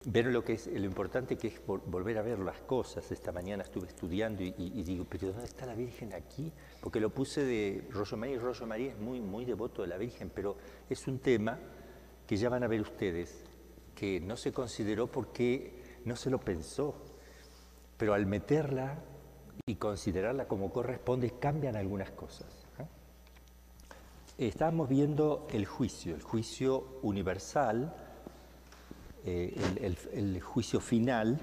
ver lo que es lo importante que es volver a ver las cosas. Esta mañana estuve estudiando y digo, pero ¿dónde está la Virgen aquí? Porque lo puse de Rollo María, y Rollo María es muy devoto de la Virgen, pero es un tema que ya van a ver ustedes, que no se consideró porque no se lo pensó, pero al meterla y considerarla como corresponde, cambian algunas cosas. Estábamos viendo el juicio universal, el juicio final,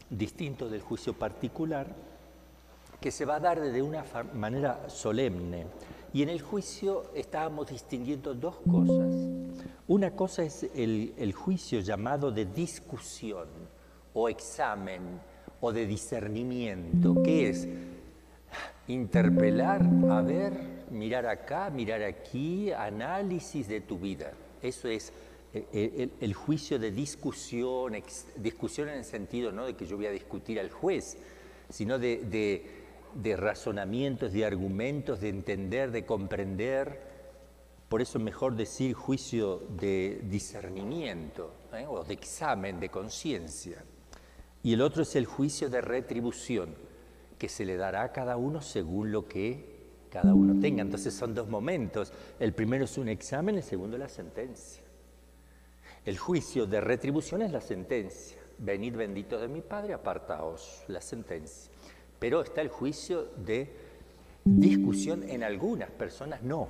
distinto del juicio particular, que se va a dar de una manera solemne. Y en el juicio estábamos distinguiendo dos cosas. Una cosa es el juicio llamado de discusión o examen o de discernimiento, que es interpelar, a ver, mirar acá, mirar aquí, análisis de tu vida. Eso es el juicio de discusión, discusión en el sentido no de que yo voy a discutir al juez, sino de razonamientos, de argumentos, de entender, de comprender. Por eso es mejor decir juicio de discernimiento, o de examen de conciencia. Y el otro es el juicio de retribución, que se le dará a cada uno según lo que cada uno tenga. Entonces son dos momentos. El primero es un examen, el segundo la sentencia. El juicio de retribución es la sentencia. Venid benditos de mi Padre, apartaos, la sentencia. Pero está el juicio de discusión en algunas personas, no.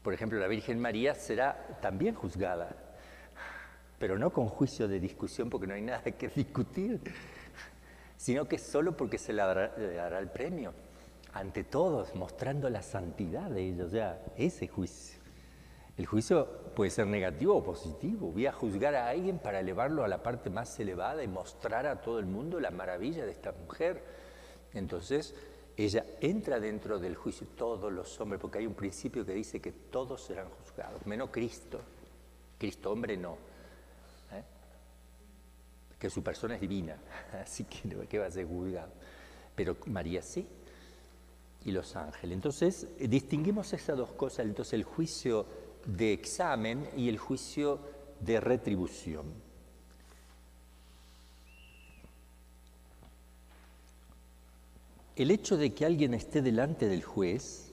Por ejemplo, la Virgen María será también juzgada, pero no con juicio de discusión porque no hay nada que discutir, sino que solo porque se le dará el premio ante todos, mostrando la santidad de ellos, ya, ese juicio. El juicio puede ser negativo o positivo. Voy a juzgar a alguien para elevarlo a la parte más elevada y mostrar a todo el mundo la maravilla de esta mujer. Entonces, ella entra dentro del juicio, todos los hombres, porque hay un principio que dice que todos serán juzgados, menos Cristo. Cristo hombre no. Que su persona es divina, así que va a ser juzgado. Pero María sí, y los ángeles. Entonces, distinguimos esas dos cosas, entonces el juicio de examen y el juicio de retribución. El hecho de que alguien esté delante del juez,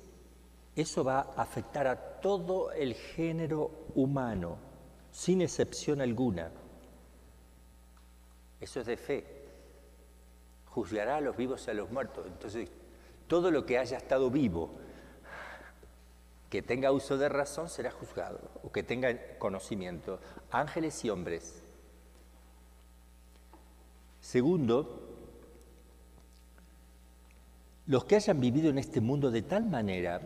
eso va a afectar a todo el género humano, sin excepción alguna. Eso es de fe. Juzgará a los vivos y a los muertos. Entonces, todo lo que haya estado vivo, que tenga uso de razón, será juzgado, o que tenga conocimiento. Ángeles y hombres. Segundo, los que hayan vivido en este mundo de tal manera,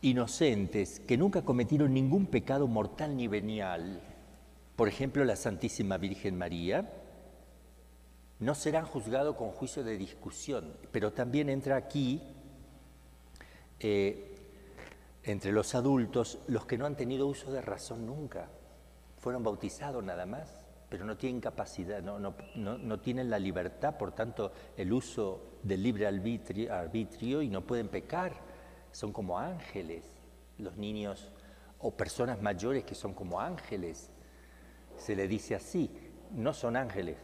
inocentes, que nunca cometieron ningún pecado mortal ni venial, por ejemplo, la Santísima Virgen María, no serán juzgados con juicio de discusión, pero también entra aquí, entre los adultos, los que no han tenido uso de razón nunca, fueron bautizados nada más, pero no tienen capacidad, no tienen la libertad, por tanto, el uso del libre arbitrio y no pueden pecar, son como ángeles, los niños o personas mayores que son como ángeles. Se le dice así, no son ángeles,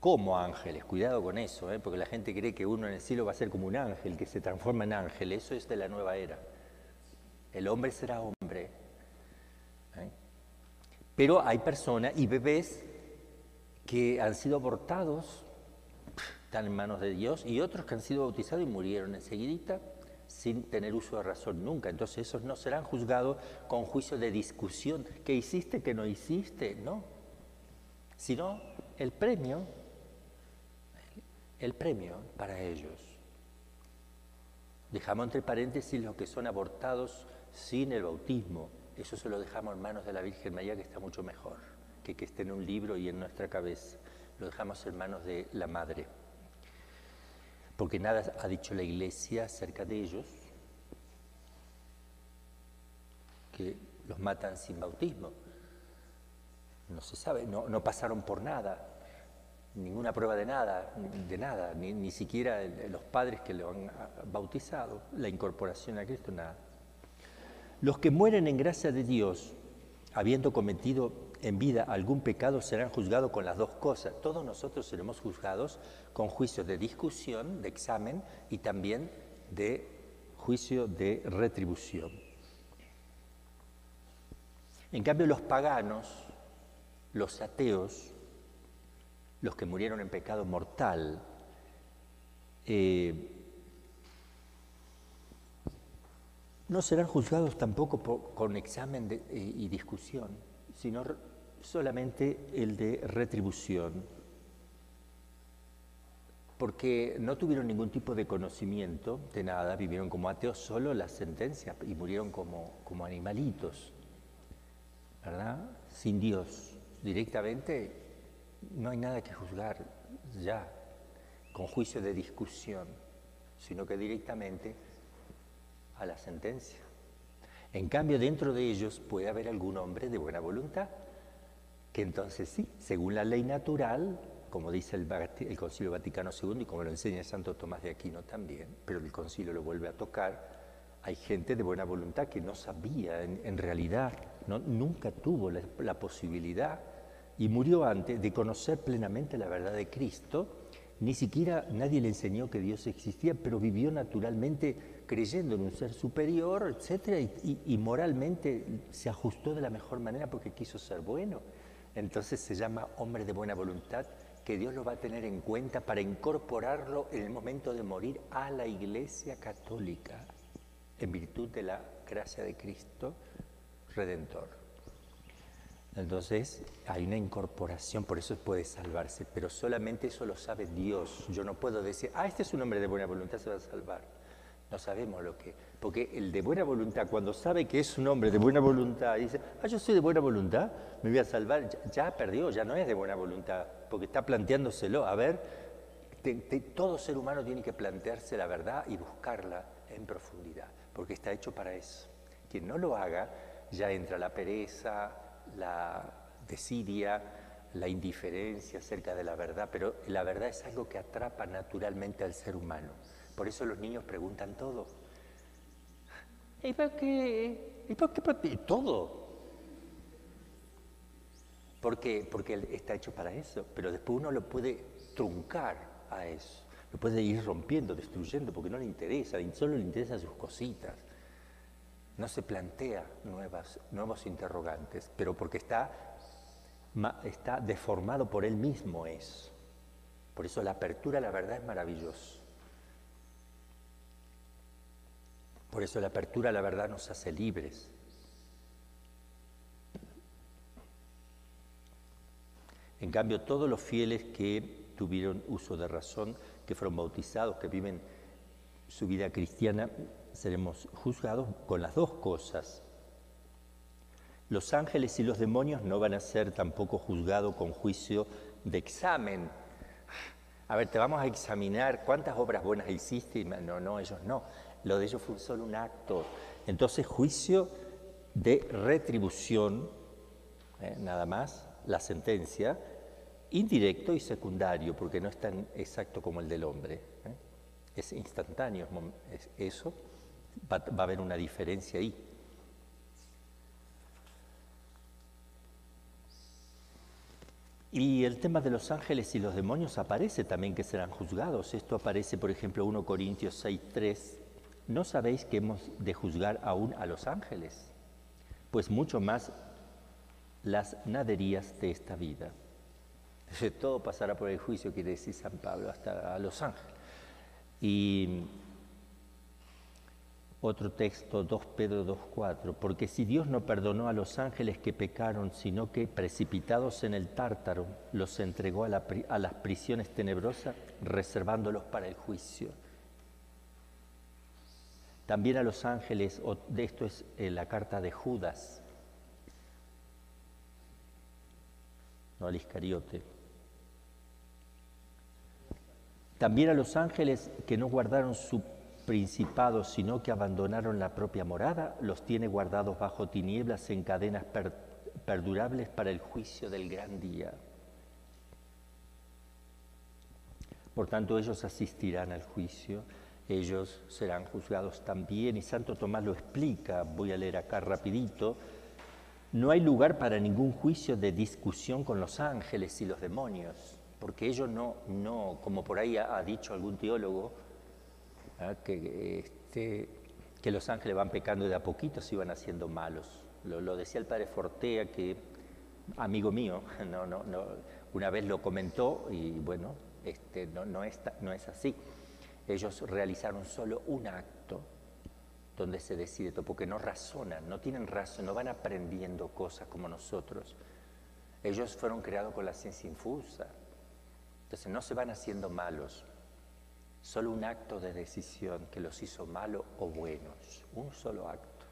como ángeles, cuidado con eso, porque la gente cree que uno en el cielo va a ser como un ángel, que se transforma en ángel, eso es de la nueva era. El hombre será hombre. Pero hay personas y bebés que han sido abortados, están en manos de Dios, y otros que han sido bautizados y murieron enseguidita, sin tener uso de razón nunca. Entonces esos no serán juzgados con juicio de discusión. ¿Qué hiciste, qué no hiciste? No. Sino el premio para ellos. Dejamos entre paréntesis los que son abortados sin el bautismo. Eso se lo dejamos en manos de la Virgen María, que está mucho mejor que esté en un libro y en nuestra cabeza. Lo dejamos en manos de la Madre. Porque nada ha dicho la Iglesia acerca de ellos, que los matan sin bautismo. No se sabe, no pasaron por nada, ninguna prueba de nada, ni siquiera los padres que lo han bautizado, la incorporación a Cristo, nada. Los que mueren en gracia de Dios, habiendo cometido en vida algún pecado, serán juzgados con las dos cosas. Todos nosotros seremos juzgados con juicios de discusión, de examen y también de juicio de retribución. En cambio, los paganos, los ateos, los que murieron en pecado mortal, no serán juzgados tampoco con examen y discusión, sino solamente el de retribución, porque no tuvieron ningún tipo de conocimiento de nada, vivieron como ateos, solo la sentencia, y murieron como animalitos, ¿verdad? Sin Dios, directamente no hay nada que juzgar ya, con juicio de discusión, sino que directamente a la sentencia. En cambio, dentro de ellos puede haber algún hombre de buena voluntad, que entonces sí, según la ley natural, como dice el Concilio Vaticano II y como lo enseña Santo Tomás de Aquino también, pero el Concilio lo vuelve a tocar, hay gente de buena voluntad que no sabía, en realidad, nunca tuvo la posibilidad y murió antes de conocer plenamente la verdad de Cristo. Ni siquiera nadie le enseñó que Dios existía, pero vivió naturalmente creyendo en un ser superior, etcétera, y moralmente se ajustó de la mejor manera porque quiso ser bueno. Entonces se llama hombre de buena voluntad, que Dios lo va a tener en cuenta para incorporarlo en el momento de morir a la Iglesia Católica, en virtud de la gracia de Cristo Redentor. Entonces hay una incorporación, por eso puede salvarse, pero solamente eso lo sabe Dios. Yo no puedo decir, este es un hombre de buena voluntad, se va a salvar. No sabemos lo que... Porque el de buena voluntad, cuando sabe que es un hombre de buena voluntad y dice, yo soy de buena voluntad, me voy a salvar, ya perdió, ya no es de buena voluntad, porque está planteándoselo. A ver, todo ser humano tiene que plantearse la verdad y buscarla en profundidad, porque está hecho para eso. Quien no lo haga, ya entra la pereza, la desidia, la indiferencia acerca de la verdad, pero la verdad es algo que atrapa naturalmente al ser humano. Por eso los niños preguntan todo. ¿Y por qué? ¿Y por qué? Todo. Porque está hecho para eso, pero después uno lo puede truncar a eso, lo puede ir rompiendo, destruyendo, porque no le interesa, solo le interesan sus cositas. No se plantea nuevos interrogantes, pero porque está deformado por él mismo es. Por eso la apertura a la verdad es maravilloso. Por eso la apertura a la verdad nos hace libres. En cambio, todos los fieles que tuvieron uso de razón, que fueron bautizados, que viven su vida cristiana, seremos juzgados con las dos cosas. Los ángeles y los demonios no van a ser tampoco juzgados con juicio de examen. A ver, te vamos a examinar cuántas obras buenas hiciste. No, ellos no. Lo de ellos fue solo un acto. Entonces, juicio de retribución, nada más, la sentencia, indirecto y secundario, porque no es tan exacto como el del hombre. Es instantáneo, eso. Va a haber una diferencia ahí. Y el tema de los ángeles y los demonios aparece también que serán juzgados. Esto aparece, por ejemplo, 1 Corintios 6:3. ¿No sabéis que hemos de juzgar aún a los ángeles? Pues mucho más las naderías de esta vida. Entonces, todo pasará por el juicio, quiere decir San Pablo, hasta a los ángeles. Y otro texto, 2 Pedro 2:4, porque si Dios no perdonó a los ángeles que pecaron, sino que precipitados en el Tártaro, los entregó a las prisiones tenebrosas, reservándolos para el juicio. También a los ángeles, de esto es la carta de Judas, no al Iscariote. También a los ángeles que no guardaron su principado, sino que abandonaron la propia morada, los tiene guardados bajo tinieblas en cadenas perdurables para el juicio del gran día. Por tanto, ellos asistirán al juicio, ellos serán juzgados también, y Santo Tomás lo explica, voy a leer acá rapidito, No hay lugar para ningún juicio de discusión con los ángeles y los demonios, porque ellos no como por ahí ha dicho algún teólogo, que los ángeles van pecando de a poquito, se van haciendo malos. Lo decía el padre Fortea, que amigo mío, una vez lo comentó y bueno, no es así. Ellos realizaron solo un acto donde se decide todo, porque no razonan, no tienen razón, no van aprendiendo cosas como nosotros. Ellos fueron creados con la ciencia infusa, entonces no se van haciendo malos. Solo un acto de decisión que los hizo malos o buenos, un solo acto.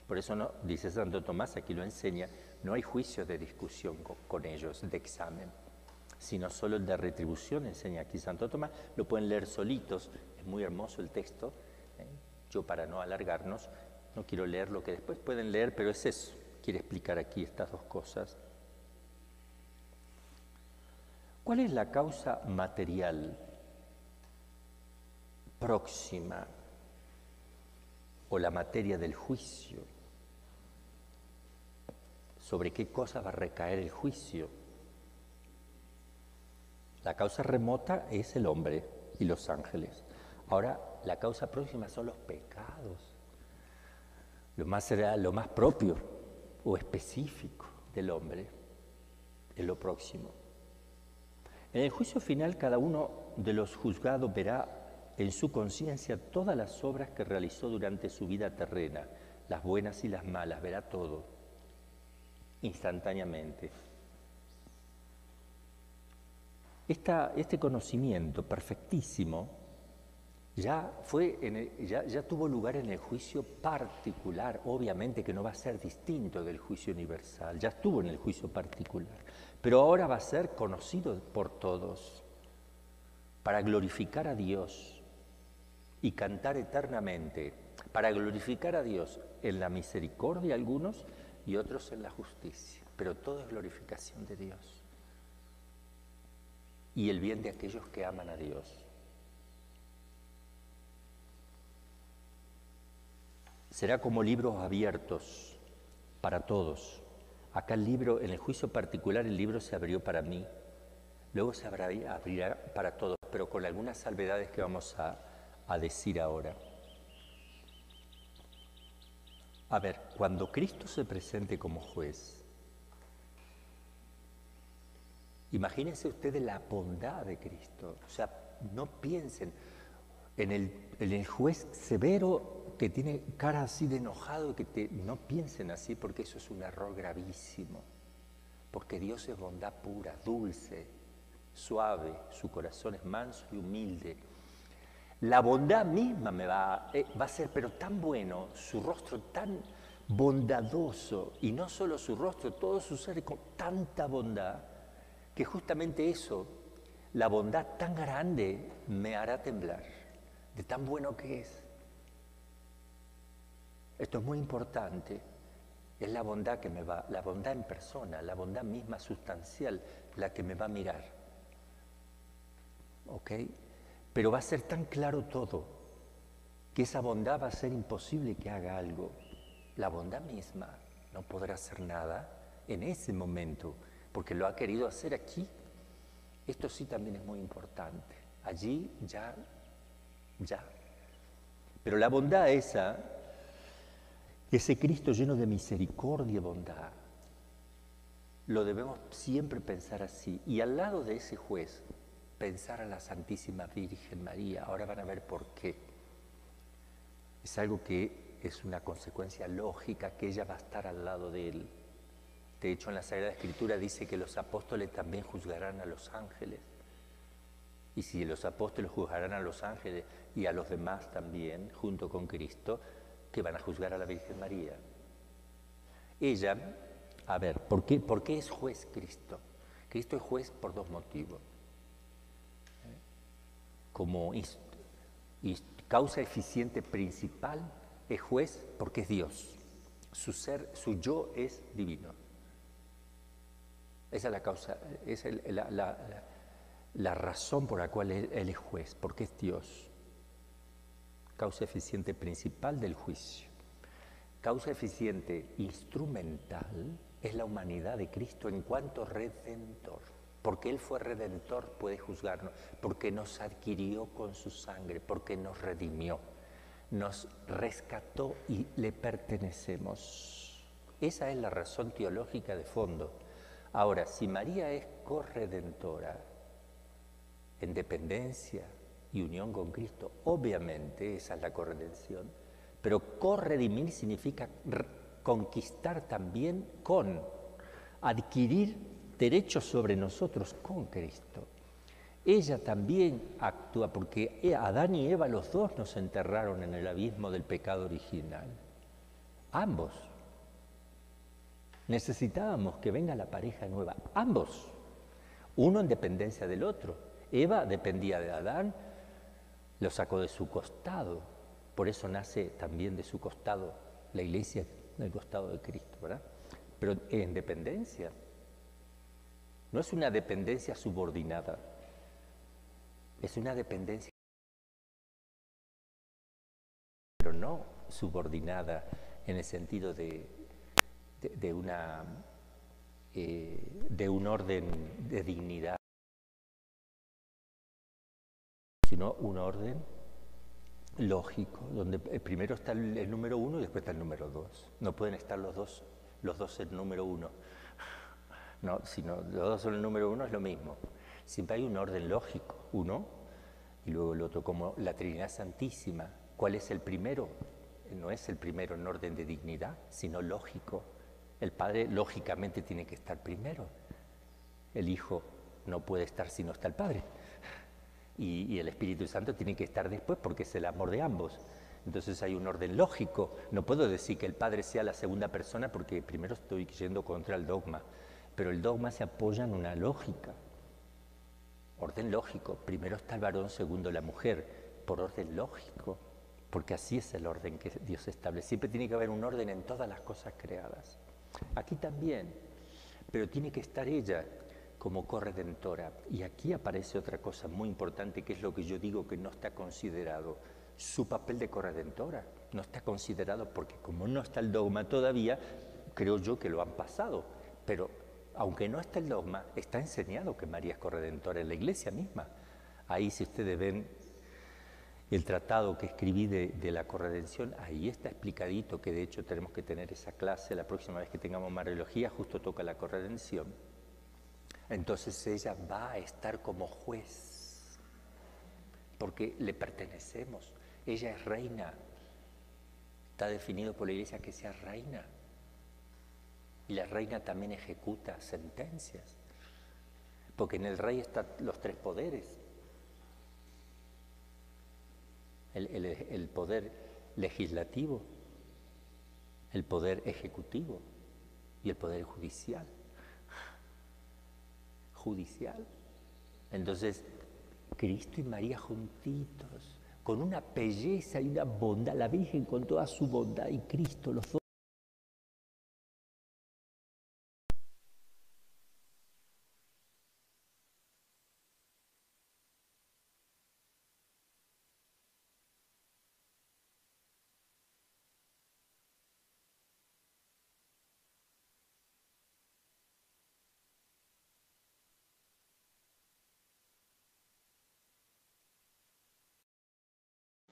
Por eso no, dice Santo Tomás, aquí lo enseña, no hay juicio de discusión con ellos, de examen, sino solo el de retribución, enseña aquí Santo Tomás. Lo pueden leer solitos, es muy hermoso el texto. Yo, para no alargarnos, no quiero leer lo que después pueden leer, pero es eso, quiere explicar aquí estas dos cosas. ¿Cuál es la causa material próxima o la materia del juicio? ¿Sobre qué cosa va a recaer el juicio? La causa remota es el hombre y los ángeles. Ahora, la causa próxima son los pecados. Lo más propio o específico del hombre es lo próximo. En el juicio final, cada uno de los juzgados verá en su conciencia todas las obras que realizó durante su vida terrena, las buenas y las malas, verá todo, instantáneamente. Este conocimiento perfectísimo ya tuvo lugar en el juicio particular, obviamente que no va a ser distinto del juicio universal, ya estuvo en el juicio particular, pero ahora va a ser conocido por todos, para glorificar a Dios y cantar eternamente, para glorificar a Dios en la misericordia algunos y otros en la justicia, pero todo es glorificación de Dios y el bien de aquellos que aman a Dios. Será como libros abiertos para todos. Acá el libro, en el juicio particular, el libro se abrió para mí, luego se abrirá para todos, pero con algunas salvedades que vamos a decir ahora. A ver, cuando Cristo se presente como juez, imagínense ustedes la bondad de Cristo. O sea, no piensen en el juez severo que tiene cara así de enojado, no piensen así, porque eso es un error gravísimo. Porque Dios es bondad pura, dulce, suave, su corazón es manso y humilde. La bondad misma va a ser, pero tan bueno, su rostro tan bondadoso, y no solo su rostro, todo su ser con tanta bondad, que justamente eso, la bondad tan grande, me hará temblar, de tan bueno que es. Esto es muy importante, es la bondad la bondad en persona, la bondad misma sustancial, la que me va a mirar. ¿Ok? Pero va a ser tan claro todo, que esa bondad va a ser imposible que haga algo. La bondad misma no podrá hacer nada en ese momento, porque lo ha querido hacer aquí. Esto sí también es muy importante. Allí ya. Pero la bondad ese Cristo lleno de misericordia y bondad, lo debemos siempre pensar así. Y al lado de ese juez, pensar a la Santísima Virgen María. Ahora van a ver por qué. Es algo que es una consecuencia lógica, que ella va a estar al lado de él. De hecho, en la Sagrada Escritura dice que los apóstoles también juzgarán a los ángeles. Y si los apóstoles juzgarán a los ángeles y a los demás también, junto con Cristo, que van a juzgar a la Virgen María. Ella, a ver, ¿por qué es juez Cristo? Cristo es juez por dos motivos. Como causa eficiente principal, es juez porque es Dios. Su ser, su yo es divino. Esa es la causa, esa es la razón por la cual Él es juez, porque es Dios. Causa eficiente principal del juicio. Causa eficiente instrumental es la humanidad de Cristo en cuanto redentor. Porque Él fue redentor, puede juzgarnos, porque nos adquirió con su sangre, porque nos redimió, nos rescató y le pertenecemos. Esa es la razón teológica de fondo. Ahora, si María es corredentora, en dependencia y unión con Cristo, obviamente esa es la corredención, pero corredimir significa conquistar también con, adquirir derechos sobre nosotros con Cristo. Ella también actúa, porque Adán y Eva, los dos nos enterraron en el abismo del pecado original. Ambos. Necesitábamos que venga la pareja nueva, ambos. Uno en dependencia del otro. Eva dependía de Adán, lo sacó de su costado. Por eso nace también de su costado la iglesia, del costado de Cristo, ¿verdad? Pero en dependencia. No es una dependencia subordinada, es una dependencia, pero no subordinada en el sentido de un orden de dignidad, sino un orden lógico, donde primero está el número uno y después está el número dos. No pueden estar los dos el número uno. No, sino los dos son el número uno, es lo mismo. Siempre hay un orden lógico, uno y luego el otro, como la Trinidad Santísima. ¿Cuál es el primero? No es el primero en orden de dignidad, sino lógico. El Padre lógicamente tiene que estar primero. El Hijo no puede estar si no está el Padre. Y el Espíritu Santo tiene que estar después porque es el amor de ambos. Entonces hay un orden lógico. No puedo decir que el Padre sea la segunda persona porque primero estoy yendo contra el dogma. Pero el dogma se apoya en una lógica. Orden lógico. Primero está el varón, segundo la mujer. Por orden lógico. Porque así es el orden que Dios establece. Siempre tiene que haber un orden en todas las cosas creadas. Aquí también. Pero tiene que estar ella como corredentora. Y aquí aparece otra cosa muy importante, que es lo que yo digo que no está considerado. Su papel de corredentora no está considerado porque como no está el dogma todavía, creo yo que lo han pasado. Pero aunque no está el dogma, está enseñado que María es corredentora en la iglesia misma. Ahí, si ustedes ven el tratado que escribí de la corredención, ahí está explicadito, que de hecho tenemos que tener esa clase la próxima vez que tengamos Mariología, justo toca la corredención. Entonces ella va a estar como juez, porque le pertenecemos. Ella es reina. Está definido por la iglesia que sea reina. Y la reina también ejecuta sentencias, porque en el rey están los tres poderes. El poder legislativo, el poder ejecutivo y el poder judicial. Entonces, Cristo y María juntitos, con una belleza y una bondad, la Virgen con toda su bondad y Cristo, los dos.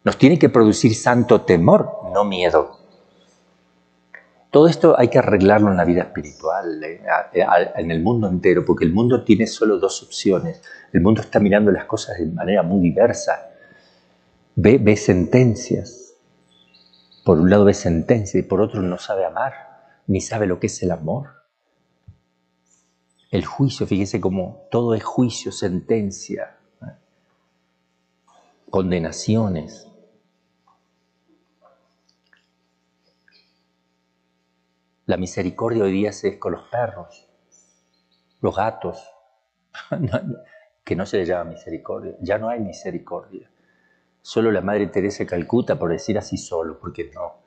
Nos tiene que producir santo temor, no miedo. Todo esto hay que arreglarlo en la vida espiritual, en el mundo entero, porque el mundo tiene solo dos opciones. El mundo está mirando las cosas de manera muy diversa. Ve sentencias. Por un lado ve sentencias y por otro no sabe amar, ni sabe lo que es el amor. El juicio, fíjese cómo todo es juicio, sentencia, condenaciones. La misericordia hoy día es con los perros, los gatos, que no se les llama misericordia. Ya no hay misericordia. Solo la Madre Teresa de Calcuta, por decir así solo, porque no.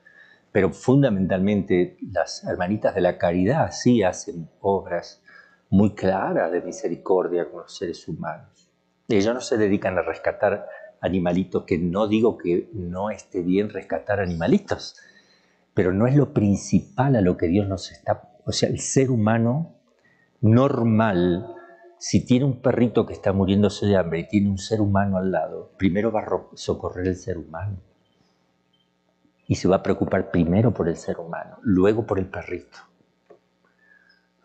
Pero fundamentalmente las hermanitas de la caridad sí hacen obras muy claras de misericordia con los seres humanos. Ellas no se dedican a rescatar animalitos, que no digo que no esté bien rescatar animalitos, pero no es lo principal a lo que Dios nos está... O sea, el ser humano normal, si tiene un perrito que está muriéndose de hambre y tiene un ser humano al lado, primero va a socorrer el ser humano. Y se va a preocupar primero por el ser humano, luego por el perrito.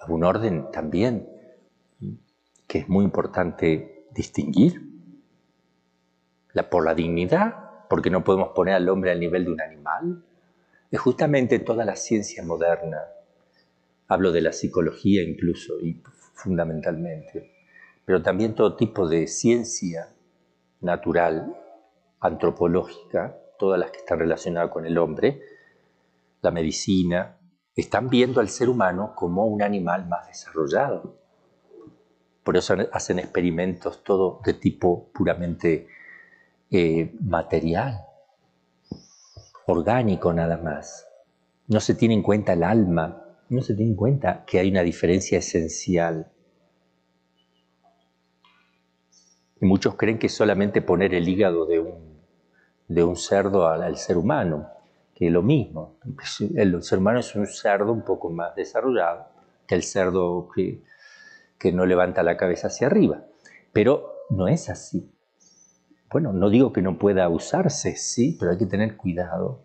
Un orden también que es muy importante distinguir. Por la dignidad, porque no podemos poner al hombre al nivel de un animal. Es justamente toda la ciencia moderna, hablo de la psicología incluso, y fundamentalmente, pero también todo tipo de ciencia natural, antropológica, todas las que están relacionadas con el hombre, la medicina, están viendo al ser humano como un animal más desarrollado. Por eso hacen experimentos todo de tipo puramente material, orgánico nada más. No se tiene en cuenta el alma, no se tiene en cuenta que hay una diferencia esencial. Y muchos creen que solamente poner el hígado de un cerdo al ser humano, que es lo mismo. El ser humano es un cerdo un poco más desarrollado que el cerdo que no levanta la cabeza hacia arriba. Pero no es así. Bueno, no digo que no pueda usarse, sí, pero hay que tener cuidado,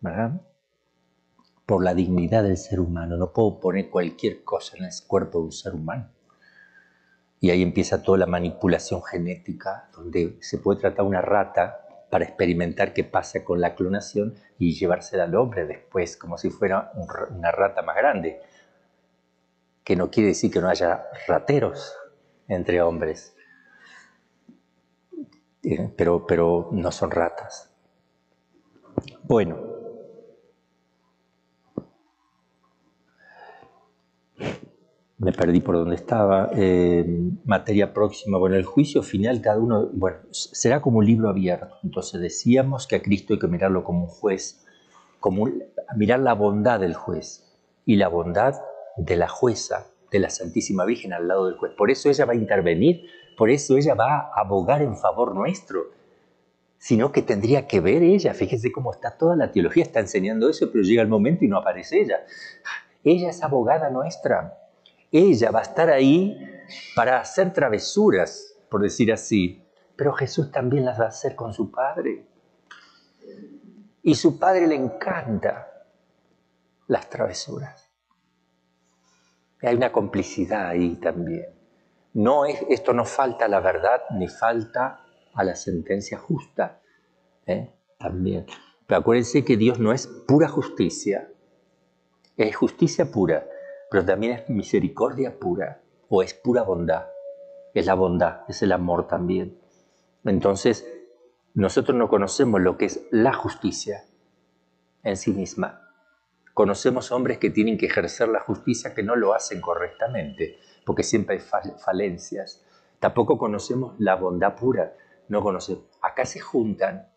¿verdad? Por la dignidad del ser humano. No puedo poner cualquier cosa en el cuerpo de un ser humano. Y ahí empieza toda la manipulación genética, donde se puede tratar una rata para experimentar qué pasa con la clonación y llevársela al hombre después, como si fuera una rata más grande. Que no quiere decir que no haya rateros entre hombres. Pero no son ratas. Bueno, me perdí por donde estaba. Materia próxima. Bueno, el juicio final, cada uno, bueno, será como un libro abierto. Entonces decíamos que a Cristo hay que mirarlo como un juez, mirar la bondad del juez y la bondad de la jueza, de la Santísima Virgen al lado del juez. Por eso ella va a intervenir, por eso ella va a abogar en favor nuestro. Sino que tendría que ver ella. Fíjese cómo está toda la teología, está enseñando eso, pero llega el momento y no aparece ella. Ella es abogada nuestra. Ella va a estar ahí para hacer travesuras, por decir así. Pero Jesús también las va a hacer con su Padre. Y su Padre le encanta las travesuras. Hay una complicidad ahí también. Esto no falta a la verdad ni falta a la sentencia justa. También. Pero acuérdense que Dios no es pura justicia, es justicia pura, pero también es misericordia pura, o es pura bondad, es la bondad, es el amor también. Entonces, nosotros no conocemos lo que es la justicia en sí misma. Conocemos hombres que tienen que ejercer la justicia que no lo hacen correctamente, porque siempre hay falencias. Tampoco conocemos la bondad pura, no conocemos. Acá se juntan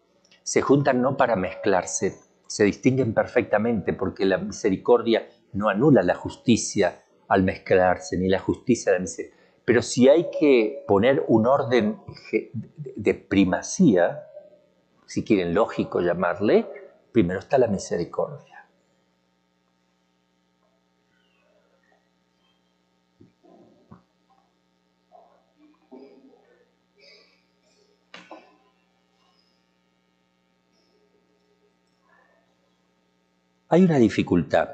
no para mezclarse, se distinguen perfectamente porque la misericordia no anula la justicia al mezclarse, ni la justicia de la misericordia. Pero si hay que poner un orden de primacía, si quieren lógico llamarle, primero está la misericordia. Hay una dificultad.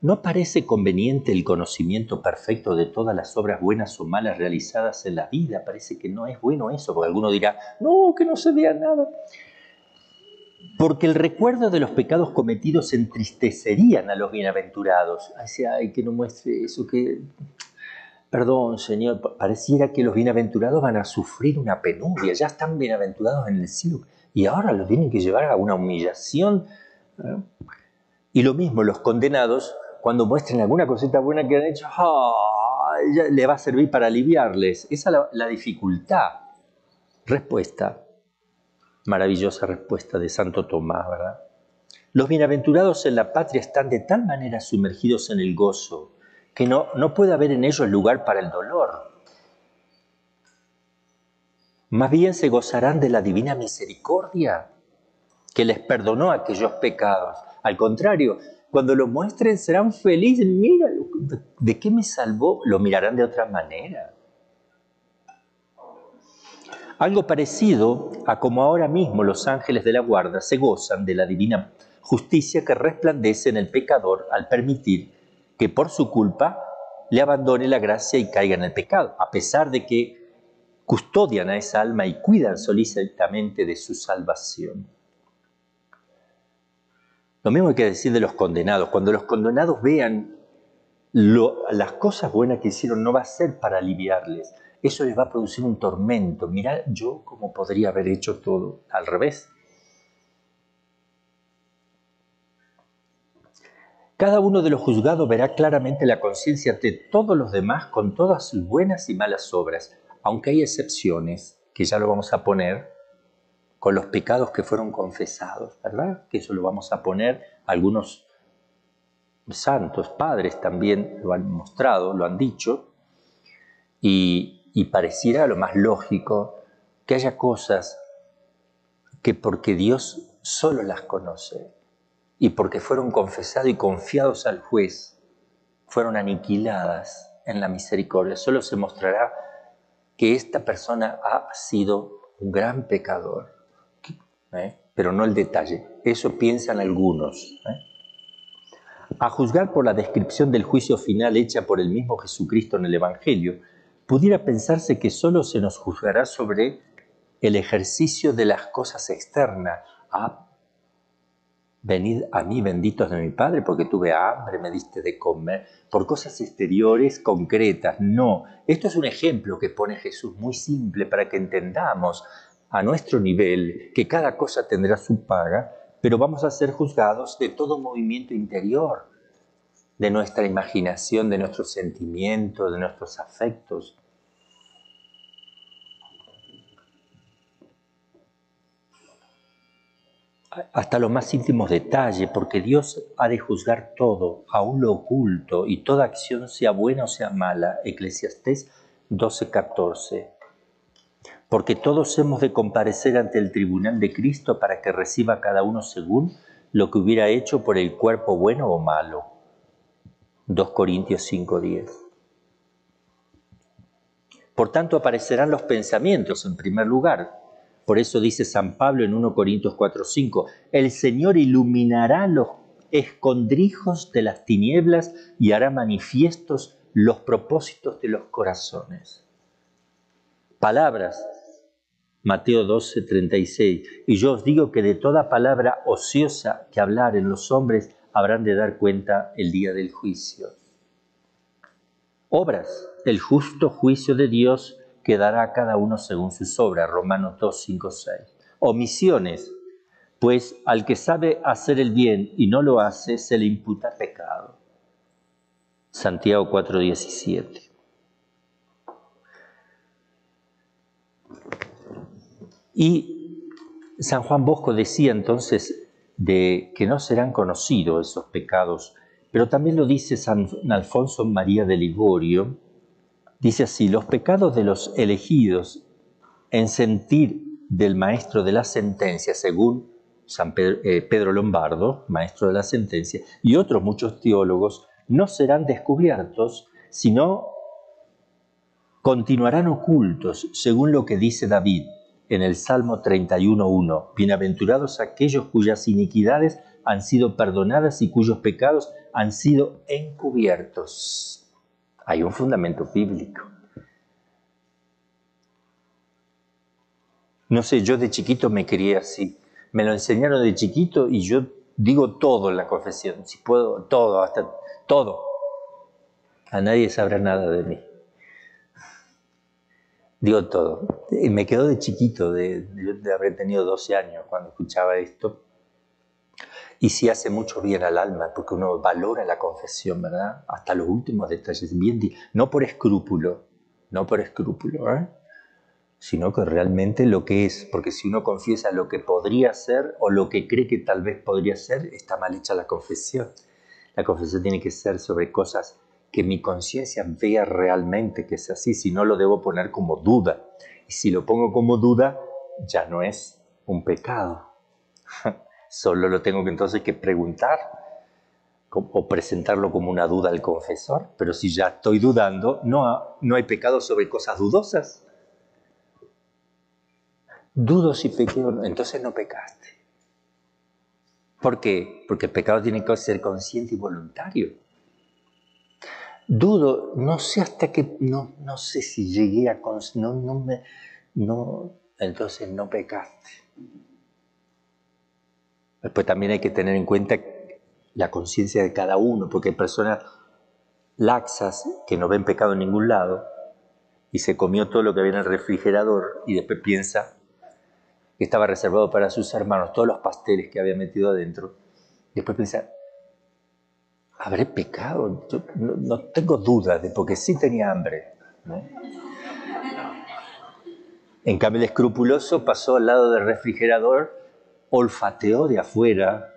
¿No parece conveniente el conocimiento perfecto de todas las obras buenas o malas realizadas en la vida? Parece que no es bueno eso, porque alguno dirá, no, que no se vea nada. Porque el recuerdo de los pecados cometidos entristecerían a los bienaventurados. Ay, que no muestre eso, que... Perdón, Señor, pareciera que los bienaventurados van a sufrir una penuria, ya están bienaventurados en el cielo, y ahora los tienen que llevar a una humillación. Y lo mismo, los condenados, cuando muestren alguna cosita buena que han hecho, ya le va a servir para aliviarles. Esa es la dificultad. Respuesta, maravillosa respuesta de Santo Tomás, ¿verdad? Los bienaventurados en la patria están de tal manera sumergidos en el gozo que no puede haber en ellos lugar para el dolor. Más bien se gozarán de la divina misericordia que les perdonó aquellos pecados. Al contrario, cuando lo muestren serán felices. Mira, ¿de qué me salvó? Lo mirarán de otra manera. Algo parecido a como ahora mismo los ángeles de la guarda se gozan de la divina justicia que resplandece en el pecador al permitir que por su culpa le abandone la gracia y caiga en el pecado, a pesar de que custodian a esa alma y cuidan solicitamente de su salvación. Lo mismo hay que decir de los condenados. Cuando los condenados vean las cosas buenas que hicieron, no va a ser para aliviarles. Eso les va a producir un tormento. Mirá yo cómo podría haber hecho todo al revés. Cada uno de los juzgados verá claramente la conciencia ante todos los demás con todas sus buenas y malas obras, aunque hay excepciones, que ya lo vamos a poner, con los pecados que fueron confesados, ¿verdad? Que eso lo vamos a poner, algunos santos, padres también lo han mostrado, lo han dicho, y pareciera lo más lógico que haya cosas que porque Dios solo las conoce y porque fueron confesados y confiados al juez, fueron aniquiladas en la misericordia. Solo se mostrará que esta persona ha sido un gran pecador, pero no el detalle. Eso piensan algunos. A juzgar por la descripción del juicio final hecha por el mismo Jesucristo en el Evangelio, pudiera pensarse que solo se nos juzgará sobre el ejercicio de las cosas externas. Venid a mí, benditos de mi Padre, porque tuve hambre, me diste de comer, por cosas exteriores concretas. No, esto es un ejemplo que pone Jesús muy simple para que entendamos a nuestro nivel que cada cosa tendrá su paga, pero vamos a ser juzgados de todo movimiento interior, de nuestra imaginación, de nuestros sentimientos, de nuestros afectos. Hasta los más íntimos detalles, porque Dios ha de juzgar todo, aún lo oculto, y toda acción, sea buena o sea mala. Eclesiastés 12:14. Porque todos hemos de comparecer ante el tribunal de Cristo para que reciba cada uno según lo que hubiera hecho por el cuerpo bueno o malo. 2 Corintios 5:10. Por tanto, aparecerán los pensamientos en primer lugar. Por eso dice San Pablo en 1 Corintios 4:5, el Señor iluminará los escondrijos de las tinieblas y hará manifiestos los propósitos de los corazones. Palabras, Mateo 12:36, y yo os digo que de toda palabra ociosa que hablaren los hombres habrán de dar cuenta el día del juicio. Obras, el justo juicio de Dios que dará a cada uno según sus obras, Romanos 2:5-6. Omisiones, pues al que sabe hacer el bien y no lo hace, se le imputa pecado, Santiago 4:17. Y San Juan Bosco decía entonces de que no serán conocidos esos pecados, pero también lo dice San Alfonso María de Ligorio. Dice así, los pecados de los elegidos en sentir del maestro de la sentencia, según San Pedro Lombardo, maestro de la sentencia, y otros muchos teólogos, no serán descubiertos, sino continuarán ocultos, según lo que dice David en el Salmo 31:1. Bienaventurados aquellos cuyas iniquidades han sido perdonadas y cuyos pecados han sido encubiertos. Hay un fundamento bíblico. No sé, yo de chiquito me quería así. Me lo enseñaron de chiquito y yo digo todo en la confesión. Si puedo, todo, hasta todo. A nadie sabrá nada de mí. Digo todo. Y me quedó de chiquito, de haber tenido 12 años cuando escuchaba esto. Y sí hace mucho bien al alma, porque uno valora la confesión, ¿verdad? Hasta los últimos detalles, bien, no por escrúpulo, sino que realmente lo que es, porque si uno confiesa lo que podría ser o lo que cree que tal vez podría ser, está mal hecha la confesión. La confesión tiene que ser sobre cosas que mi conciencia vea realmente que es así, si no lo debo poner como duda. Y si lo pongo como duda, ya no es un pecado, Solo lo tengo que entonces que preguntar o presentarlo como una duda al confesor. Pero si ya estoy dudando, no hay pecado sobre cosas dudosas. Dudo si pequé o no, entonces no pecaste. ¿Por qué? Porque el pecado tiene que ser consciente y voluntario. Dudo, no sé hasta qué, no sé si llegué a, entonces no pecaste. Después también hay que tener en cuenta la conciencia de cada uno, porque hay personas laxas que no ven pecado en ningún lado y se comió todo lo que había en el refrigerador y después piensa que estaba reservado para sus hermanos, todos los pasteles que había metido adentro. Después piensa, ¿habré pecado? Yo no tengo dudas de porque sí tenía hambre, ¿no? En cambio, el escrupuloso pasó al lado del refrigerador, olfateó de afuera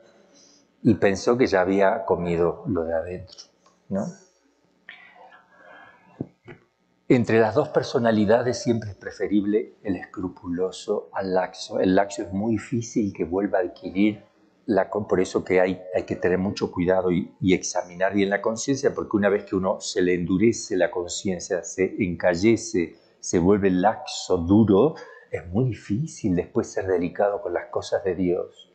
y pensó que ya había comido lo de adentro, ¿no? Entre las dos personalidades siempre es preferible el escrupuloso al laxo. El laxo es muy difícil que vuelva a adquirir, por eso que hay que tener mucho cuidado y examinar bien la conciencia, porque una vez que uno se le endurece la conciencia, se encallece, se vuelve laxo, duro, es muy difícil después ser delicado con las cosas de Dios.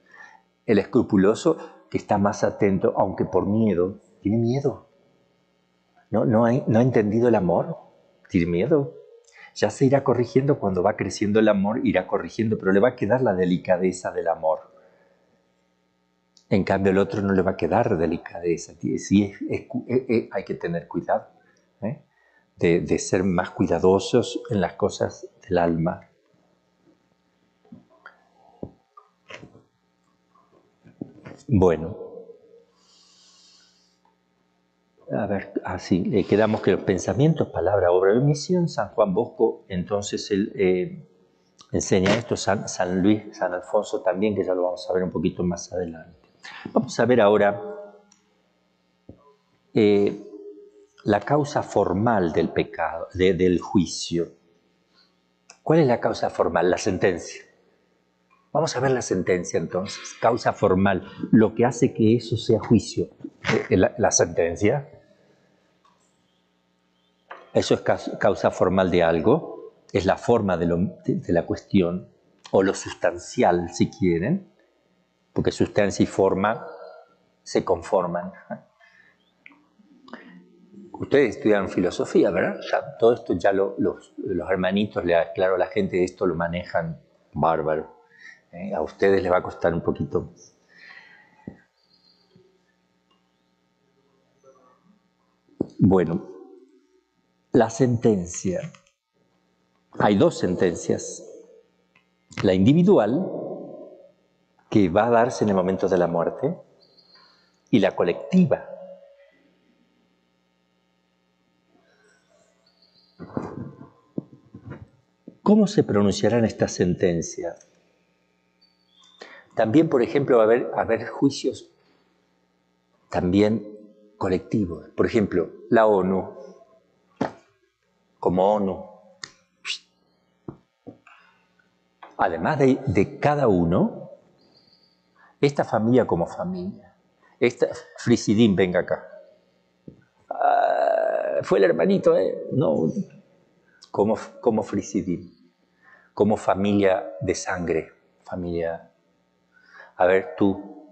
El escrupuloso, que está más atento, aunque por miedo, tiene miedo. No ha entendido el amor. Tiene miedo. Ya se irá corrigiendo cuando va creciendo el amor, irá corrigiendo, pero le va a quedar la delicadeza del amor. En cambio, el otro no le va a quedar delicadeza. Sí, hay que tener cuidado, ¿eh? de ser más cuidadosos en las cosas del alma. Bueno. A ver, así, quedamos que los pensamientos, palabra, obra y omisión. San Juan Bosco, entonces, él enseña esto, San Luis, San Alfonso también, que ya lo vamos a ver un poquito más adelante. Vamos a ver ahora la causa formal del pecado, del juicio. ¿Cuál es la causa formal? La sentencia. Vamos a ver la sentencia entonces, causa formal, lo que hace que eso sea juicio. La sentencia. Eso es causa formal de algo, es la forma de la cuestión, o lo sustancial, si quieren, porque sustancia y forma se conforman. Ustedes estudiaron filosofía, ¿verdad? Ya, todo esto ya los hermanitos, claro, la gente de esto lo manejan bárbaro. A ustedes les va a costar un poquito. Bueno, la sentencia. Hay dos sentencias. La individual, que va a darse en el momento de la muerte, y la colectiva. ¿Cómo se pronunciarán estas sentencias? También, por ejemplo, va a haber juicios también colectivos. Por ejemplo, la ONU, como ONU. Además de cada uno, esta familia como familia. Frisidín, venga acá. Fue el hermanito, No, como Frisidín. Como familia de sangre. Familia. A ver, tú,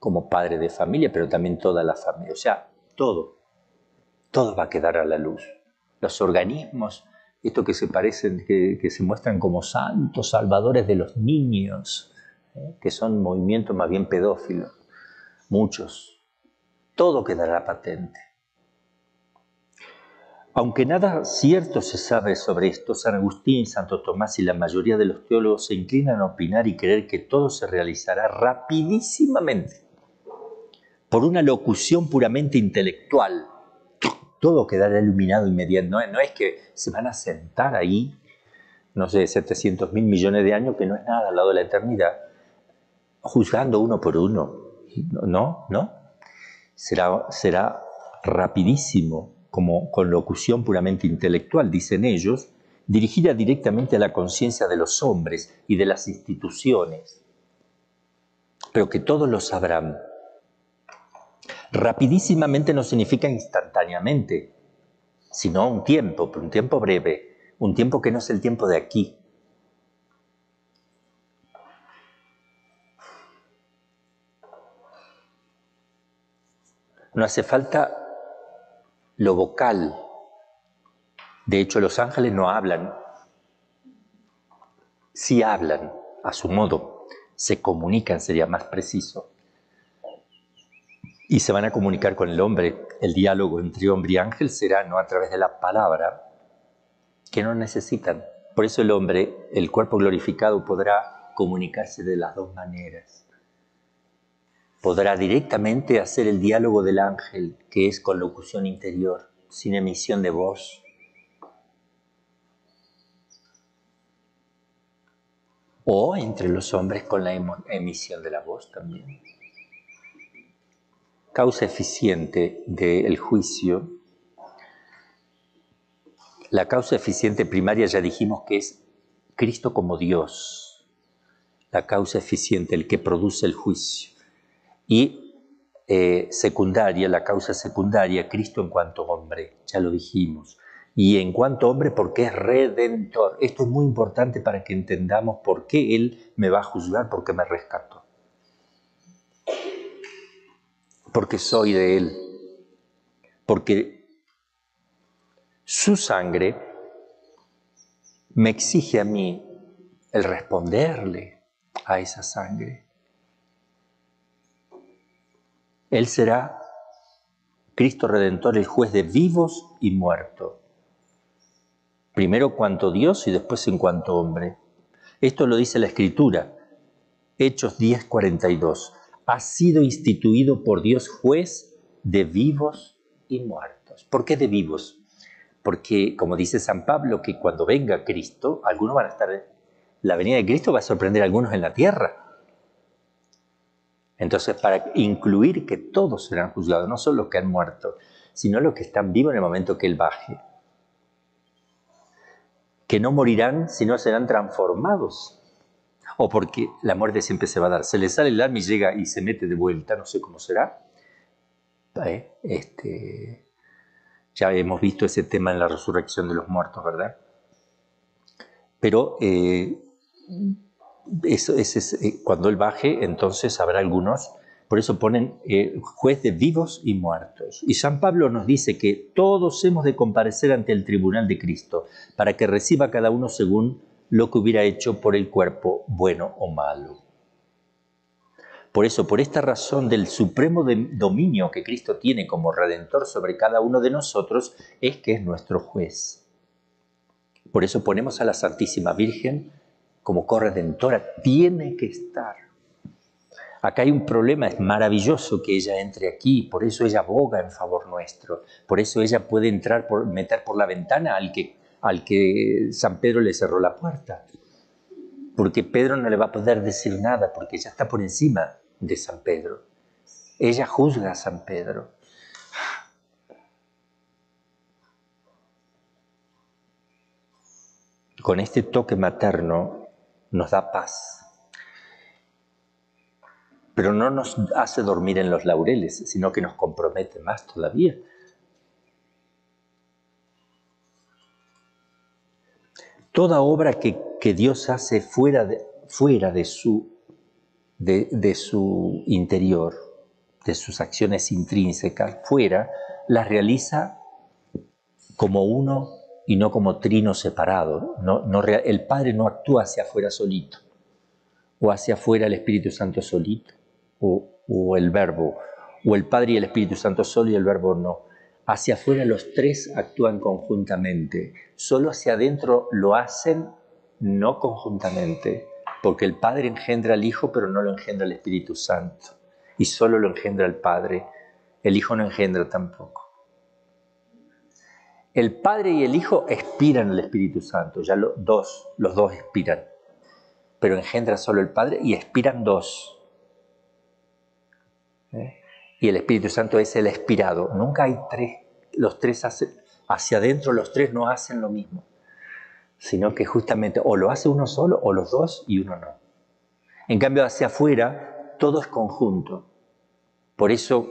como padre de familia, pero también toda la familia. O sea, todo va a quedar a la luz. Los organismos, estos que se parecen, que se muestran como santos salvadores de los niños, que son movimientos más bien pedófilos, muchos, todo quedará patente. Aunque nada cierto se sabe sobre esto, San Agustín, Santo Tomás y la mayoría de los teólogos se inclinan a opinar y creer que todo se realizará rapidísimamente por una locución puramente intelectual. Todo quedará iluminado inmediatamente. No es que se van a sentar ahí, no sé, 700.000 millones de años, que no es nada al lado de la eternidad, juzgando uno por uno. No. Será rapidísimo, como con locución puramente intelectual, dicen ellos, dirigida directamente a la conciencia de los hombres y de las instituciones. pero que todos lo sabrán. Rapidísimamente no significa instantáneamente, sino un tiempo, pero un tiempo breve, un tiempo que no es el tiempo de aquí. No hace falta lo vocal. De hecho, los ángeles no hablan. Sí hablan, a su modo. Se comunican, sería más preciso. Y se van a comunicar con el hombre. El diálogo entre hombre y ángel será no a través de la palabra, que no necesitan. Por eso el hombre, el cuerpo glorificado, podrá comunicarse de las dos maneras. Podrá directamente hacer el diálogo del ángel, que es con locución interior, sin emisión de voz. O entre los hombres con la emisión de la voz también. Causa eficiente del juicio. La causa eficiente primaria ya dijimos que es Cristo como Dios. La causa eficiente, el que produce el juicio. Y secundaria, la causa secundaria, Cristo en cuanto hombre, ya lo dijimos. Y en cuanto hombre porque es redentor. Esto es muy importante para que entendamos por qué Él me va a juzgar, porque me rescató. Porque soy de Él. Porque su sangre me exige a mí el responderle a esa sangre. Él será Cristo Redentor, el juez de vivos y muertos. Primero cuanto Dios y después en cuanto hombre. Esto lo dice la Escritura. Hechos 10:42. Ha sido instituido por Dios juez de vivos y muertos. ¿Por qué de vivos? Porque, como dice San Pablo, que cuando venga Cristo, algunos van a estar... La venida de Cristo va a sorprender a algunos en la tierra. Entonces, para incluir que todos serán juzgados, no solo los que han muerto, sino los que están vivos en el momento que Él baje. Que no morirán, sino serán transformados. O porque la muerte siempre se va a dar. Se le sale el alma y llega y se mete de vuelta, no sé cómo será. Ya hemos visto ese tema en la resurrección de los muertos, ¿verdad? Pero cuando Él baje, entonces habrá algunos, por eso ponen juez de vivos y muertos. Y San Pablo nos dice que todos hemos de comparecer ante el tribunal de Cristo, para que reciba cada uno según lo que hubiera hecho por el cuerpo, bueno o malo. Por eso, por esta razón del supremo dominio que Cristo tiene como Redentor sobre cada uno de nosotros, es que es nuestro juez. Por eso ponemos a la Santísima Virgen como corredentora, tiene que estar. Acá hay un problema, es maravilloso que ella entre aquí, por eso ella aboga en favor nuestro, por eso ella puede meter por la ventana al que San Pedro le cerró la puerta, porque Pedro no le va a poder decir nada, porque ella está por encima de San Pedro. Ella juzga a San Pedro. Con este toque materno nos da paz. Pero no nos hace dormir en los laureles, sino que nos compromete más todavía. Toda obra que Dios hace fuera de su interior, de sus acciones intrínsecas, fuera, las realiza como uno y no como trino separado. El Padre no actúa hacia afuera solito, o hacia afuera el Espíritu Santo solito, o el Verbo, o el Padre y el Espíritu Santo solo y el Verbo no. Hacia afuera los tres actúan conjuntamente, solo hacia adentro lo hacen no conjuntamente, porque el Padre engendra al Hijo, pero no lo engendra el Espíritu Santo, y solo lo engendra el Padre, el Hijo no engendra tampoco. El Padre y el Hijo expiran el Espíritu Santo, ya los dos expiran, pero engendra solo el Padre y expiran dos. Y el Espíritu Santo es el expirado. Nunca hay tres. Los tres hacia adentro, los tres no hacen lo mismo, sino que justamente o lo hace uno solo o los dos y uno no. En cambio, hacia afuera, todo es conjunto. Por eso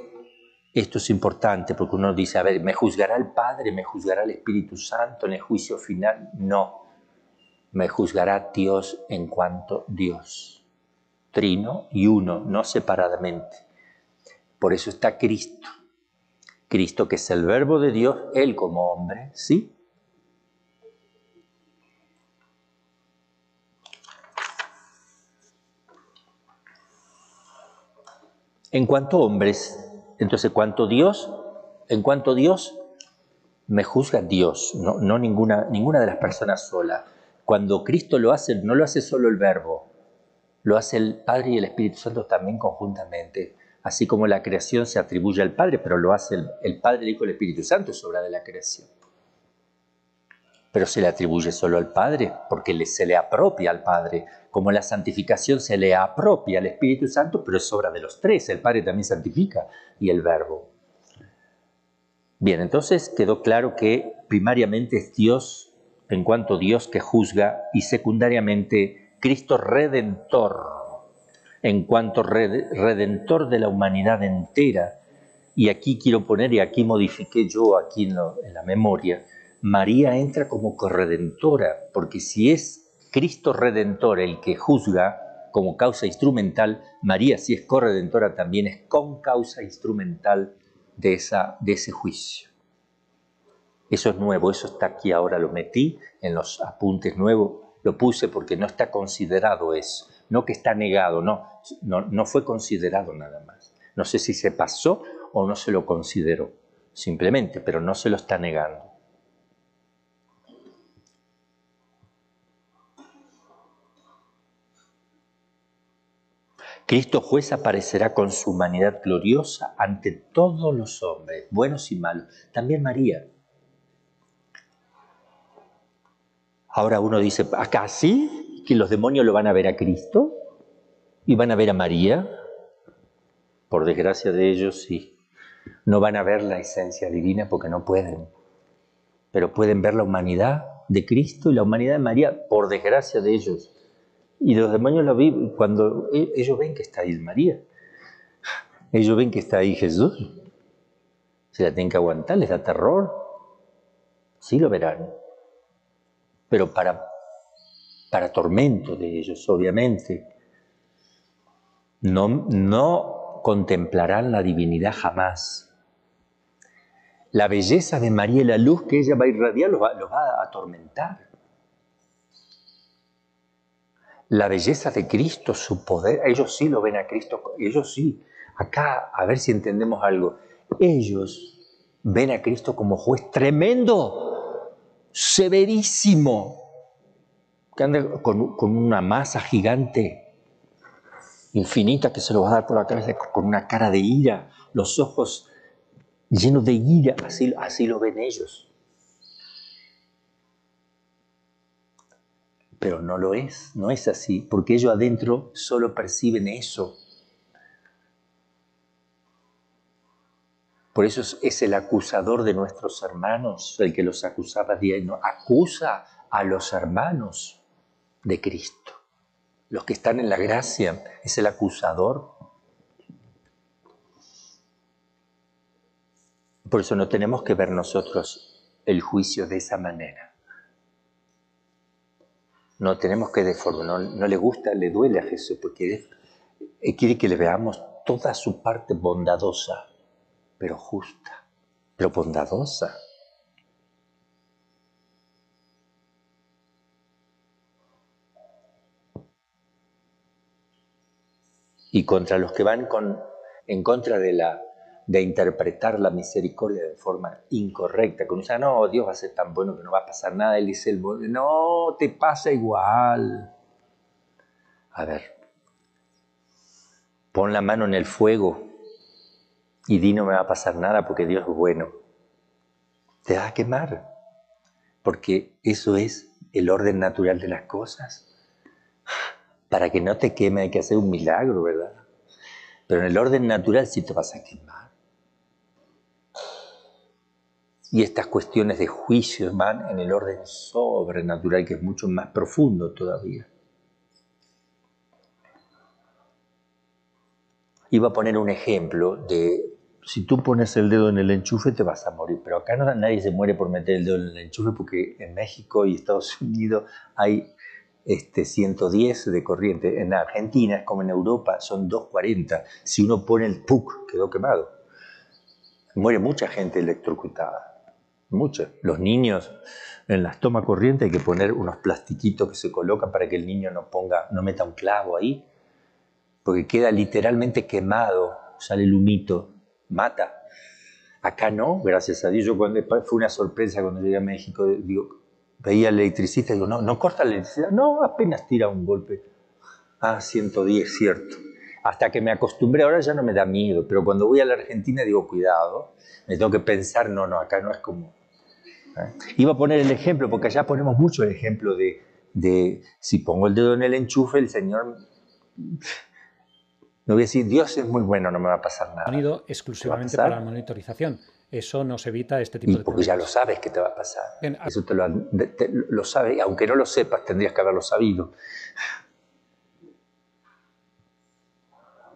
esto es importante, porque uno dice, a ver, ¿me juzgará el Padre, me juzgará el Espíritu Santo en el juicio final? No, me juzgará Dios en cuanto Dios, trino y uno, no separadamente. Por eso está Cristo. Cristo, que es el Verbo de Dios, Él como hombre, ¿sí? En cuanto a hombres, entonces, en cuanto a Dios, me juzga Dios, no ninguna de las personas sola. Cuando Cristo lo hace, no lo hace solo el Verbo, lo hace el Padre y el Espíritu Santo también conjuntamente. Así como la creación se atribuye al Padre, pero lo hace el Padre, el Hijo y el Espíritu Santo, es obra de la creación. Pero se le atribuye solo al Padre, porque se le apropia al Padre. Como la santificación se le apropia al Espíritu Santo, pero es obra de los tres. El Padre también santifica y el Verbo. Bien, entonces quedó claro que primariamente es Dios, en cuanto Dios que juzga, y secundariamente Cristo Redentor, en cuanto Redentor de la humanidad entera. Y aquí quiero poner, y aquí modifiqué yo, aquí en la memoria, María entra como corredentora, porque si es Cristo Redentor el que juzga como causa instrumental, María, si es corredentora, también es con causa instrumental de ese juicio. Eso es nuevo, eso está aquí ahora, lo metí en los apuntes nuevos, lo puse porque no está considerado eso, no que está negado, no fue considerado nada más. No sé si se pasó o no se lo consideró, simplemente, pero no se lo está negando. Cristo juez aparecerá con su humanidad gloriosa ante todos los hombres, buenos y malos, también María. Ahora uno dice, ¿acá sí? ¿Que los demonios lo van a ver a Cristo? ¿Y van a ver a María? Por desgracia de ellos, sí. No van a ver la esencia divina porque no pueden. Pero pueden ver la humanidad de Cristo y la humanidad de María, por desgracia de ellos. Y los demonios lo viven cuando ellos ven que está ahí María. Ellos ven que está ahí Jesús. Se la tienen que aguantar, les da terror. Sí lo verán. Pero para tormento de ellos, obviamente. No contemplarán la divinidad jamás. La belleza de María y la luz que ella va a irradiar los va a atormentar. La belleza de Cristo, su poder, ellos sí lo ven a Cristo, ellos sí. Acá, a ver si entendemos algo. Ellos ven a Cristo como juez tremendo, severísimo, que anda con una masa gigante, infinita, que se lo va a dar por la cabeza, con una cara de ira, los ojos llenos de ira, así lo ven ellos. Pero no lo es, no es así, porque ellos adentro solo perciben eso. Por eso es el acusador de nuestros hermanos, el que los acusaba diario, acusa a los hermanos de Cristo. Los que están en la gracia, es el acusador. Por eso no tenemos que ver nosotros el juicio de esa manera. No tenemos que deformar, no le gusta, le duele a Jesús, porque quiere que le veamos toda su parte bondadosa, pero justa, pero bondadosa. Y contra los que van en contra de interpretar la misericordia de forma incorrecta, que uno dice, no, Dios va a ser tan bueno que no va a pasar nada, Él dice, no, te pasa igual. A ver, pon la mano en el fuego y di no me va a pasar nada porque Dios es bueno. Te vas a quemar, porque eso es el orden natural de las cosas. Para que no te queme hay que hacer un milagro, ¿verdad? Pero en el orden natural sí te vas a quemar. Y estas cuestiones de juicio van en el orden sobrenatural, que es mucho más profundo todavía. Iba a poner un ejemplo de, si tú pones el dedo en el enchufe te vas a morir, pero acá nadie se muere por meter el dedo en el enchufe porque en México y Estados Unidos hay 110 de corriente. En Argentina es como en Europa, son 240. Si uno pone el PUC, quedó quemado. Muere mucha gente electrocutada, mucha. Los niños, en las tomas corriente hay que poner unos plastiquitos que se colocan para que el niño no meta un clavo ahí, porque queda literalmente quemado, sale el humito, mata. Acá no, gracias a Dios. Yo fue una sorpresa cuando llegué a México, digo, veía al electricista y digo, no corta la electricidad, no, apenas tira un golpe. 110, cierto. Hasta que me acostumbré, ahora ya no me da miedo, pero cuando voy a la Argentina digo, cuidado, me tengo que pensar, no, acá no es como... Iba a poner el ejemplo, porque allá ponemos mucho el ejemplo de si pongo el dedo en el enchufe, el Señor... No voy a decir, Dios es muy bueno, no me va a pasar nada. Sonido exclusivamente para la monitorización. Eso nos evita este tipo de porque problemas. Ya lo sabes que te va a pasar. Bien, eso lo sabes, aunque no lo sepas, tendrías que haberlo sabido.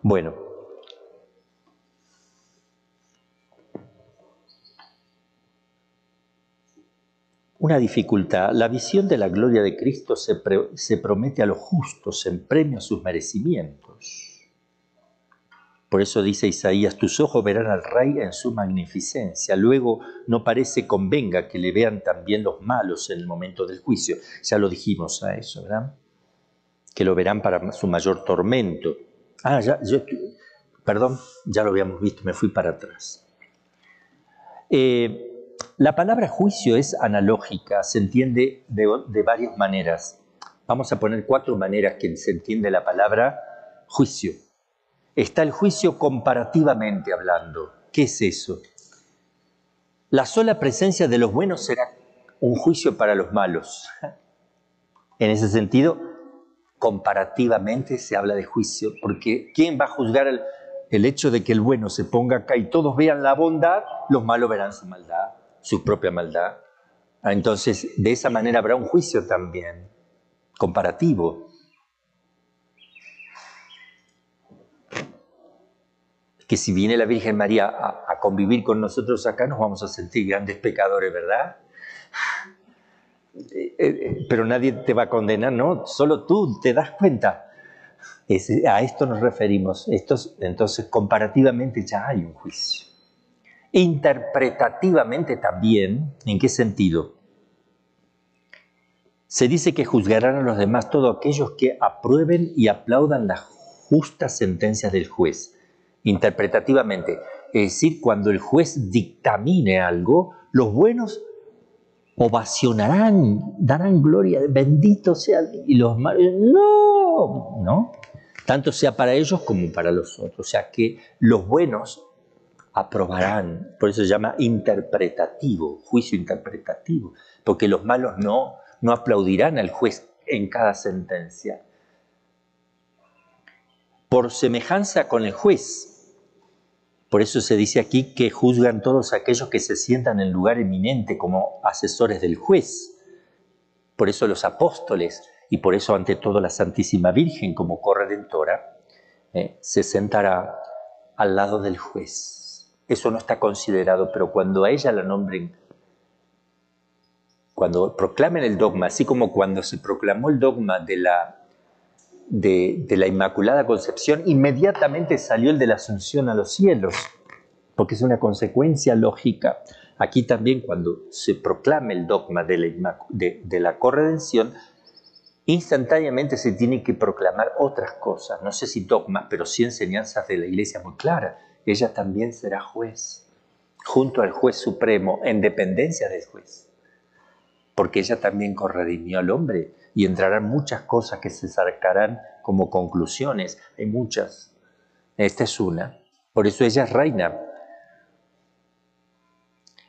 Bueno. Una dificultad. La visión de la gloria de Cristo se promete a los justos en premio a sus merecimientos. Por eso dice Isaías, tus ojos verán al Rey en su magnificencia. Luego no parece convenga que le vean también los malos en el momento del juicio. Ya lo dijimos a eso, ¿verdad? Que lo verán para su mayor tormento. Perdón, ya lo habíamos visto, me fui para atrás. La palabra juicio es analógica, se entiende de varias maneras. Vamos a poner 4 maneras que se entiende la palabra juicio. Está el juicio comparativamente hablando. ¿Qué es eso? La sola presencia de los buenos será un juicio para los malos. En ese sentido, comparativamente se habla de juicio, porque ¿quién va a juzgar el hecho de que el bueno se ponga acá y todos vean la bondad? Los malos verán su maldad, su propia maldad. Entonces, de esa manera habrá un juicio también, comparativo. Que si viene la Virgen María a convivir con nosotros acá, nos vamos a sentir grandes pecadores, ¿verdad? Pero nadie te va a condenar, ¿no? Solo tú te das cuenta. A esto nos referimos. Entonces, comparativamente ya hay un juicio. Interpretativamente también, ¿en qué sentido? Se dice que juzgarán a los demás todos aquellos que aprueben y aplaudan las justas sentencias del juez. Interpretativamente, es decir, cuando el juez dictamine algo, los buenos ovacionarán, darán gloria, bendito sea, y los malos, no, tanto sea para ellos como para los otros, o sea que los buenos aprobarán, por eso se llama interpretativo, juicio interpretativo, porque los malos no aplaudirán al juez en cada sentencia. Por semejanza con el juez. Por eso se dice aquí que juzgan todos aquellos que se sientan en lugar eminente como asesores del juez. Por eso los apóstoles, y por eso ante todo la Santísima Virgen como corredentora, se sentará al lado del juez. Eso no está considerado, pero cuando a ella la nombren, cuando proclamen el dogma, así como cuando se proclamó el dogma de la Inmaculada Concepción, inmediatamente salió el de la Asunción a los cielos, porque es una consecuencia lógica. Aquí también cuando se proclame el dogma de la corredención, instantáneamente se tiene que proclamar otras cosas, no sé si dogmas, pero sí enseñanzas de la Iglesia muy claras. Ella también será juez, junto al juez supremo, en dependencia del juez, porque ella también corredimió al hombre, y entrarán muchas cosas que se sacarán como conclusiones. Hay muchas. Esta es una. Por eso ella es reina.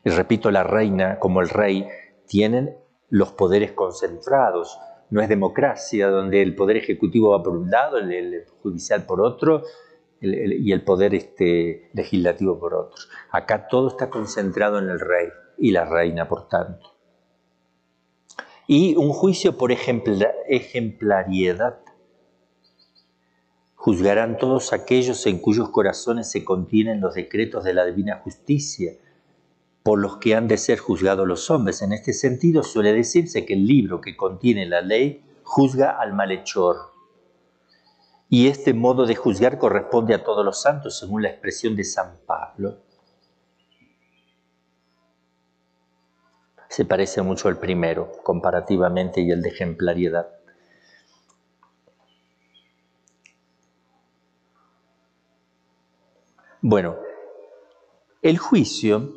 Y repito, la reina, como el rey, tienen los poderes concentrados. No es democracia, donde el poder ejecutivo va por un lado, el judicial por otro, y el poder legislativo por otro. Acá todo está concentrado en el rey y la reina, por tanto. Y un juicio por ejemplariedad. Juzgarán todos aquellos en cuyos corazones se contienen los decretos de la divina justicia, por los que han de ser juzgados los hombres. En este sentido suele decirse que el libro que contiene la ley juzga al malhechor. Y este modo de juzgar corresponde a todos los santos, según la expresión de San Pablo. Se parece mucho al primero, comparativamente, y el de ejemplariedad. Bueno, el juicio,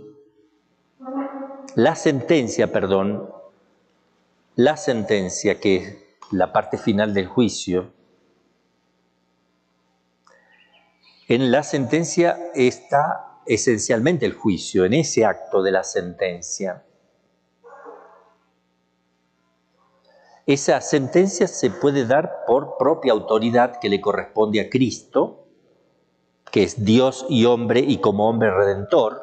la sentencia que es la parte final del juicio, en la sentencia está esencialmente el juicio, en ese acto de la sentencia. Esa sentencia se puede dar por propia autoridad que le corresponde a Cristo, que es Dios y hombre y como hombre redentor,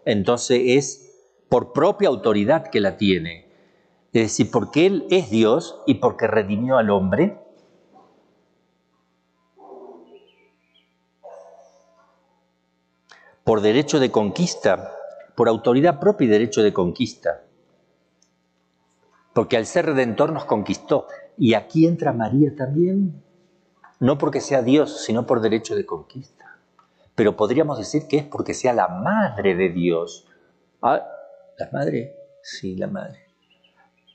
entonces es por propia autoridad que la tiene. Es decir, porque Él es Dios y porque redimió al hombre. Por derecho de conquista, por autoridad propia y derecho de conquista. Porque al ser redentor nos conquistó. Y aquí entra María también, no porque sea Dios, sino por derecho de conquista. Pero podríamos decir que es porque sea la madre de Dios. ¿Ah, la madre? Sí, la madre.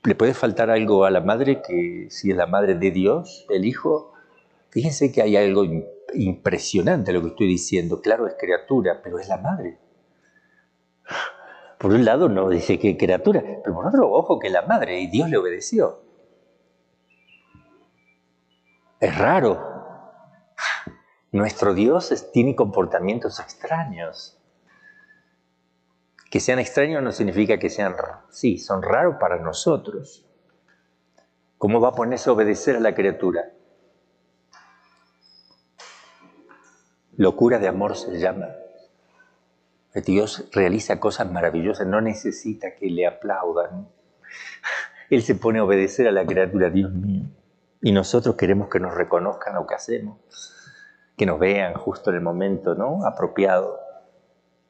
¿Le puede faltar algo a la madre que si es la madre de Dios, el Hijo? Fíjense que hay algo impresionante lo que estoy diciendo. Claro, es criatura, pero es la madre. Por un lado no dice que es criatura, pero por otro, ojo, que es la madre y Dios le obedeció. Es raro. Nuestro Dios tiene comportamientos extraños. Que sean extraños no significa que sean raros. Sí, son raros para nosotros. ¿Cómo va a ponerse a obedecer a la criatura? Locura de amor se llama. Dios realiza cosas maravillosas, no necesita que le aplaudan. Él se pone a obedecer a la criatura, Dios mío. Y nosotros queremos que nos reconozcan lo que hacemos, que nos vean justo en el momento, ¿no?, apropiado.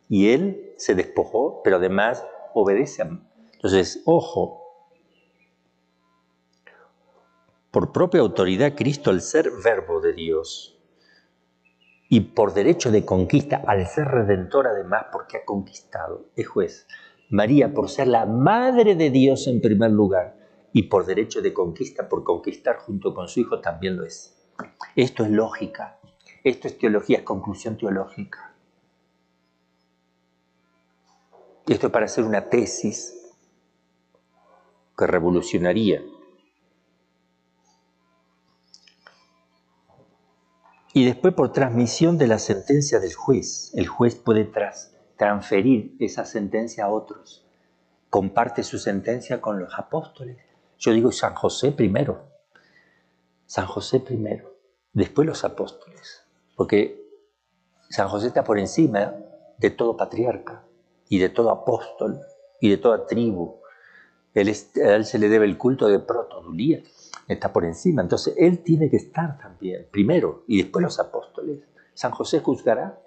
Y Él se despojó, pero además obedece. Entonces, ojo, por propia autoridad Cristo, al ser verbo de Dios, y por derecho de conquista, al ser redentor además, porque ha conquistado, es juez. María, por ser la madre de Dios en primer lugar, y por derecho de conquista, por conquistar junto con su Hijo, también lo es. Esto es lógica, esto es teología, es conclusión teológica. Esto es para hacer una tesis que revolucionaría. Y después por transmisión de la sentencia del juez. El juez puede transferir esa sentencia a otros. Comparte su sentencia con los apóstoles. Yo digo San José primero. San José primero. Después los apóstoles. Porque San José está por encima de todo patriarca y de todo apóstol y de toda tribu. A él se le debe el culto de protodulía. Está por encima. Entonces, él tiene que estar también, primero, y después los apóstoles. San José juzgará,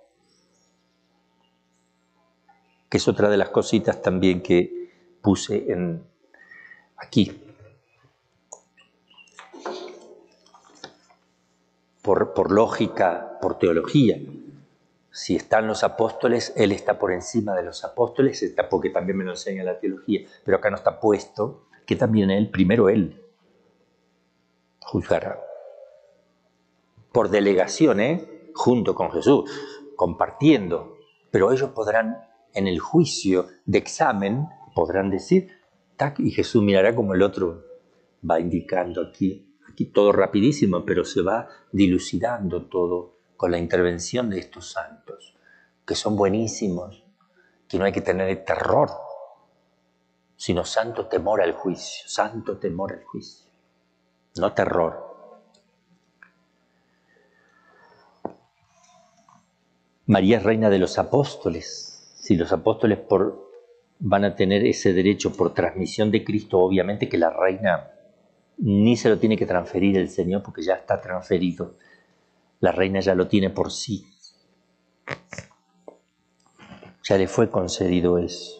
que es otra de las cositas también que puse aquí. Por lógica, por teología. Si están los apóstoles, él está por encima de los apóstoles, está porque también me lo enseña la teología. Pero acá no está puesto que también él, primero él, juzgará. Por delegación, junto con Jesús, compartiendo. Pero ellos podrán, en el juicio de examen, podrán decir, tac, y Jesús mirará como el otro va indicando aquí todo rapidísimo, pero se va dilucidando todo con la intervención de estos santos, que son buenísimos, que no hay que tener terror, sino santo temor al juicio, santo temor al juicio, no terror. María es reina de los apóstoles. Si los apóstoles van a tener ese derecho por transmisión de Cristo, obviamente que la reina ni se lo tiene que transferir el Señor porque ya está transferido. La reina ya lo tiene por sí. Ya le fue concedido eso.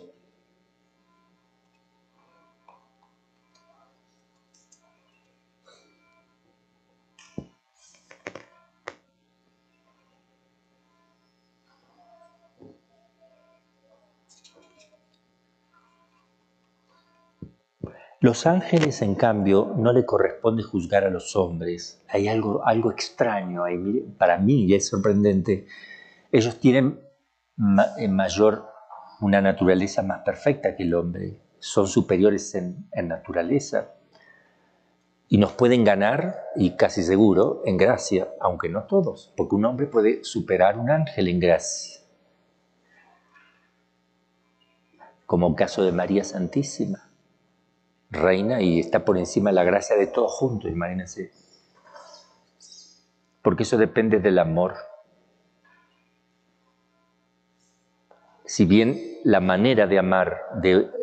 Los ángeles, en cambio, no le corresponde juzgar a los hombres. Hay algo extraño ahí. Para mí, y es sorprendente, ellos tienen una naturaleza más perfecta que el hombre. Son superiores en naturaleza. Y nos pueden ganar, y casi seguro, en gracia, aunque no todos, porque un hombre puede superar un ángel en gracia. Como el caso de María Santísima. Reina y está por encima de la gracia de todos juntos, imagínense. Porque eso depende del amor. Si bien la manera de amar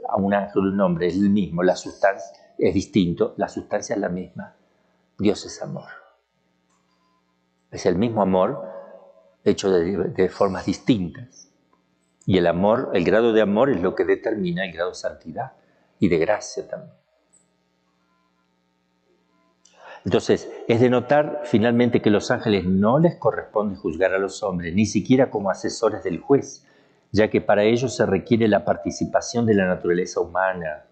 a un ángel o un hombre es el mismo, la sustancia es distinto, la sustancia es la misma. Dios es amor. Es el mismo amor hecho de formas distintas. Y el amor, el grado de amor es lo que determina el grado de santidad y de gracia también. Entonces, es de notar finalmente que los ángeles no les corresponde juzgar a los hombres, ni siquiera como asesores del juez, ya que para ello se requiere la participación de la naturaleza humana,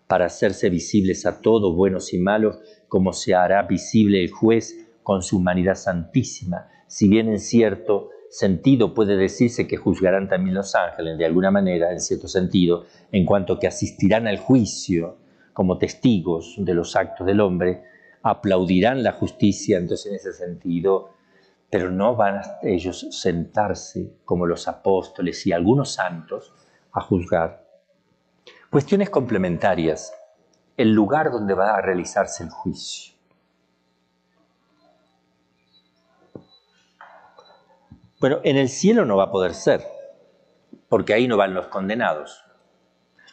para hacerse visibles a todos, buenos y malos, como se hará visible el juez con su humanidad santísima. Si bien en cierto sentido puede decirse que juzgarán también los ángeles, de alguna manera, en cierto sentido, en cuanto que asistirán al juicio como testigos de los actos del hombre, aplaudirán la justicia, entonces en ese sentido, pero no van a ellos sentarse como los apóstoles y algunos santos a juzgar. Cuestiones complementarias. El lugar donde va a realizarse el juicio. Bueno, en el cielo no va a poder ser, porque ahí no van los condenados.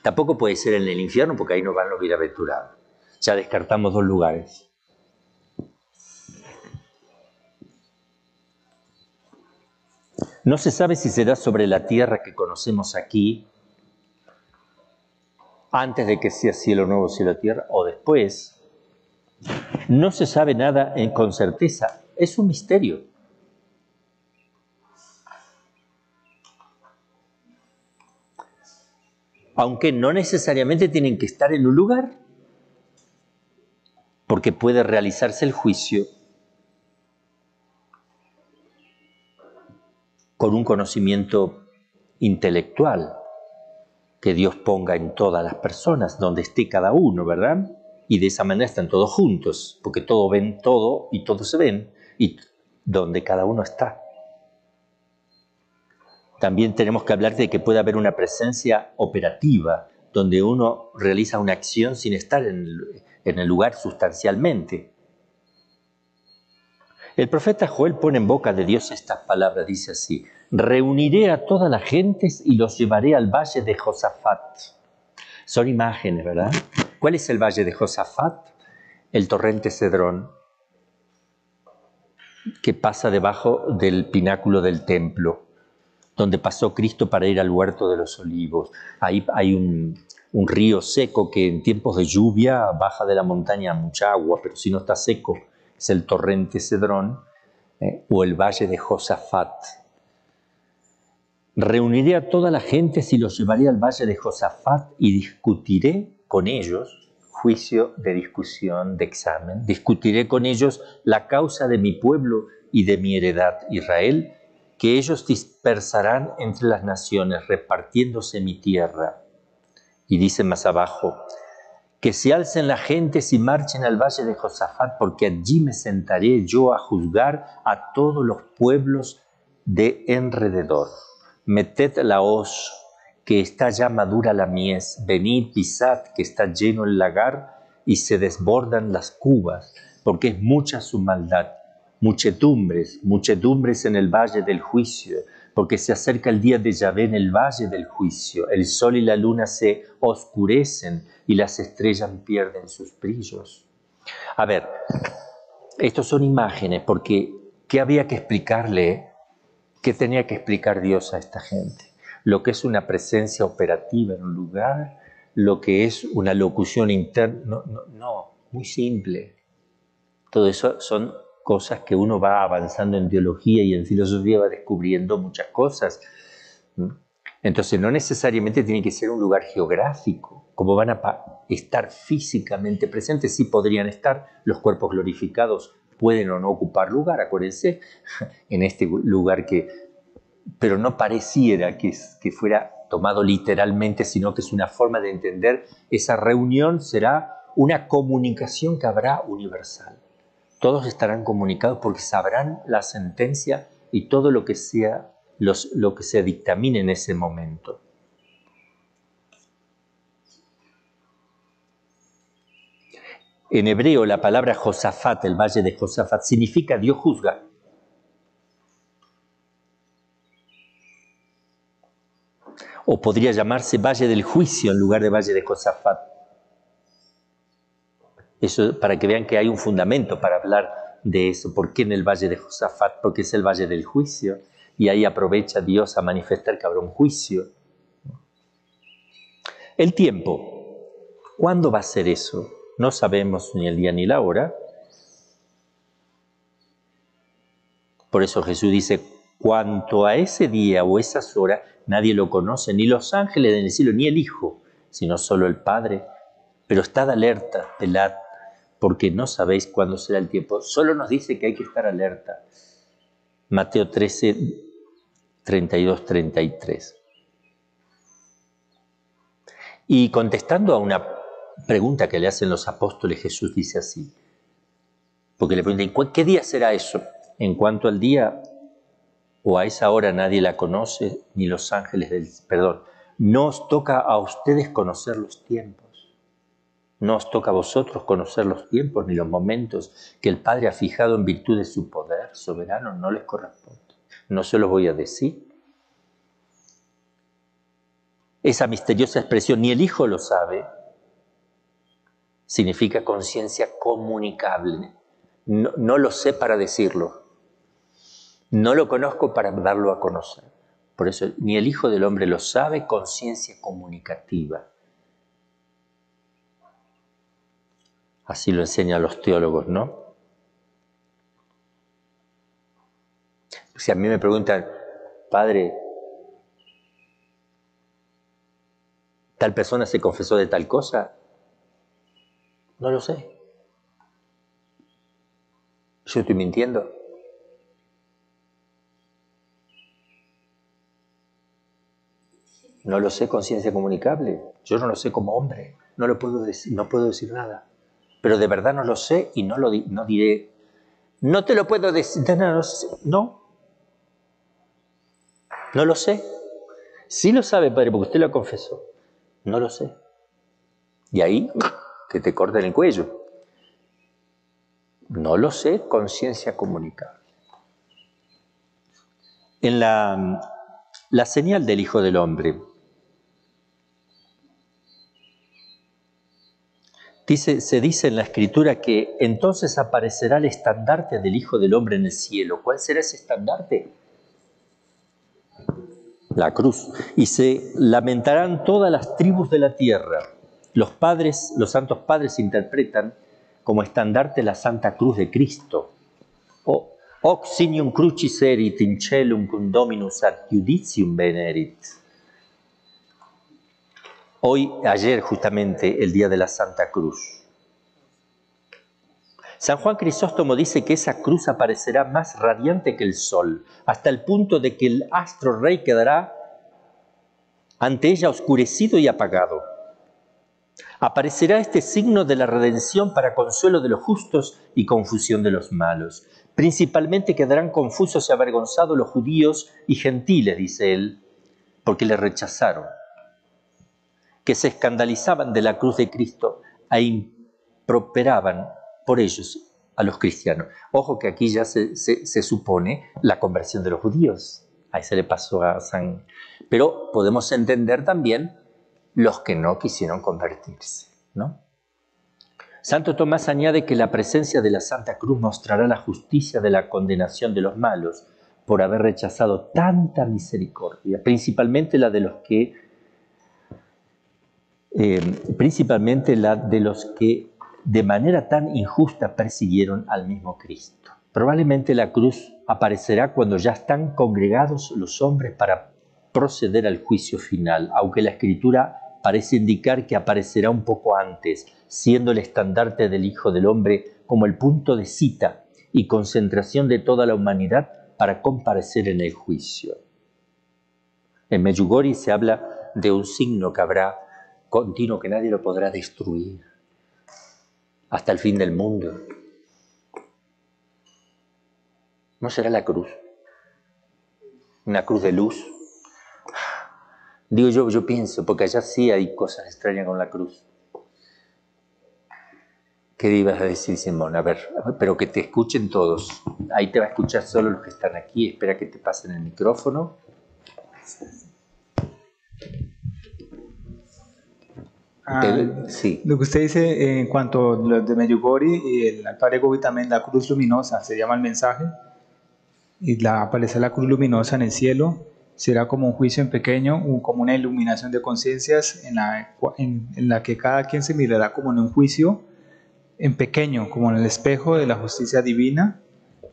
Tampoco puede ser en el infierno, porque ahí no van los bienaventurados. Ya descartamos dos lugares. No se sabe si será sobre la tierra que conocemos aquí, antes de que sea cielo nuevo, cielo tierra, o después. No se sabe nada con certeza. Es un misterio. Aunque no necesariamente tienen que estar en un lugar, porque puede realizarse el juicio con un conocimiento intelectual que Dios ponga en todas las personas, donde esté cada uno, ¿verdad? Y de esa manera están todos juntos, porque todos ven todo y todos se ven, y donde cada uno está. También tenemos que hablar de que puede haber una presencia operativa, donde uno realiza una acción sin estar en el lugar sustancialmente. El profeta Joel pone en boca de Dios estas palabras, dice así: reuniré a todas las gentes y los llevaré al valle de Josafat. Son imágenes, ¿verdad? ¿Cuál es el valle de Josafat? El torrente Cedrón, que pasa debajo del pináculo del templo, donde pasó Cristo para ir al huerto de los olivos. Ahí hay un río seco que en tiempos de lluvia baja de la montaña mucha agua, pero si no está seco, es el torrente Cedrón o el valle de Josafat. Reuniré a toda la gente y los llevaré al valle de Josafat y discutiré con ellos, juicio de discusión, de examen, discutiré con ellos la causa de mi pueblo y de mi heredad Israel, que ellos dispersarán entre las naciones, repartiéndose mi tierra. Y dice más abajo: que se alcen las gentes y marchen al valle de Josafat, porque allí me sentaré yo a juzgar a todos los pueblos de enrededor. Meted la hoz, que está ya madura la mies, venid, pisad, que está lleno el lagar, y se desbordan las cubas, porque es mucha su maldad. Muchedumbres en el valle del juicio, porque se acerca el día de Yahvé en el valle del juicio. El sol y la luna se oscurecen y las estrellas pierden sus brillos. A ver, estos son imágenes porque ¿qué había que explicarle? ¿Qué tenía que explicar Dios a esta gente? Lo que es una presencia operativa en un lugar, lo que es una locución interna. No, muy simple. Todo eso son cosas que uno va avanzando en teología y en filosofía, va descubriendo muchas cosas. Entonces no necesariamente tiene que ser un lugar geográfico. Como van a estar físicamente presentes, sí podrían estar. Los cuerpos glorificados pueden o no ocupar lugar, acuérdense, en este lugar pero no pareciera que fuera tomado literalmente, sino que es una forma de entender. Esa reunión será una comunicación que habrá universal. Todos estarán comunicados porque sabrán la sentencia y todo lo que sea, lo que se dictamine en ese momento. En hebreo la palabra Josafat, el valle de Josafat, significa Dios juzga. O podría llamarse Valle del Juicio en lugar de Valle de Josafat. Eso para que vean que hay un fundamento para hablar de eso. ¿Por qué en el Valle de Josafat? Porque es el Valle del Juicio. Y ahí aprovecha Dios a manifestar que habrá un juicio. El tiempo. ¿Cuándo va a ser eso? No sabemos ni el día ni la hora. Por eso Jesús dice, cuanto a ese día o esas horas, nadie lo conoce, ni los ángeles en el cielo, ni el Hijo, sino solo el Padre. Pero estad alerta, velad, porque no sabéis cuándo será el tiempo. Solo nos dice que hay que estar alerta. Mateo 13, 32, 33. Y contestando a una pregunta que le hacen los apóstoles, Jesús dice así. Porque le preguntan, ¿qué día será eso? En cuanto al día o a esa hora nadie la conoce, ni los ángeles no os toca a ustedes conocer los tiempos. No os toca a vosotros conocer los tiempos ni los momentos que el Padre ha fijado en virtud de su poder soberano, no les corresponde. No se los voy a decir. Esa misteriosa expresión, ni el Hijo lo sabe, significa conciencia comunicable. No lo sé para decirlo. No lo conozco para darlo a conocer. Por eso, ni el Hijo del Hombre lo sabe, conciencia comunicativa. Así lo enseñan los teólogos, ¿no? Si a mí me preguntan, Padre, ¿tal persona se confesó de tal cosa? No lo sé. ¿Yo estoy mintiendo? No lo sé, conciencia comunicable. Yo no lo sé como hombre. No lo puedo decir, no puedo decir nada. Pero de verdad no lo sé y no diré. No te lo puedo decir. No. No lo sé. Sí lo sabe, Padre, porque usted lo confesó. No lo sé. Y ahí, que te corten el cuello. No lo sé, conciencia comunicable. En la señal del Hijo del Hombre, se dice en la Escritura que entonces aparecerá el estandarte del Hijo del Hombre en el cielo. ¿Cuál será ese estandarte? La cruz. Y se lamentarán todas las tribus de la tierra. Los santos padres interpretan como estandarte la Santa Cruz de Cristo. Hoc signium crucis erit in celum cum Dominus ad judicium venerit. Ayer justamente, el día de la Santa Cruz. San Juan Crisóstomo dice que esa cruz aparecerá más radiante que el sol, hasta el punto de que el astro rey quedará ante ella oscurecido y apagado. Aparecerá este signo de la redención para consuelo de los justos y confusión de los malos. Principalmente quedarán confusos y avergonzados los judíos y gentiles, dice él, porque le rechazaron, que se escandalizaban de la cruz de Cristo e improperaban por ellos a los cristianos. Ojo que aquí ya se supone la conversión de los judíos. Ahí se le pasó a San... Pero podemos entender también los que no quisieron convertirse, ¿no? Santo Tomás añade que la presencia de la Santa Cruz mostrará la justicia de la condenación de los malos por haber rechazado tanta misericordia, principalmente la de los que de manera tan injusta persiguieron al mismo Cristo. Probablemente la cruz aparecerá cuando ya están congregados los hombres para proceder al juicio final, aunque la Escritura parece indicar que aparecerá un poco antes, siendo el estandarte del Hijo del Hombre como el punto de cita y concentración de toda la humanidad para comparecer en el juicio. En Medjugorje se habla de un signo que habrá continuo, que nadie lo podrá destruir hasta el fin del mundo. ¿No será la cruz? Una cruz de luz. Digo yo pienso, porque allá sí hay cosas extrañas con la cruz. ¿Qué ibas a decir, Simón? A ver, pero que te escuchen todos. Ahí te va a escuchar solo los que están aquí. Espera que te pasen el micrófono. Sí. Lo que usted dice en cuanto a lo de Medjugorje y el Padre Gobi también, la cruz luminosa, se llama el mensaje, y aparece la cruz luminosa en el cielo, será como un juicio en pequeño, como una iluminación de conciencias en la que cada quien se mirará como en un juicio en pequeño, como en el espejo de la justicia divina,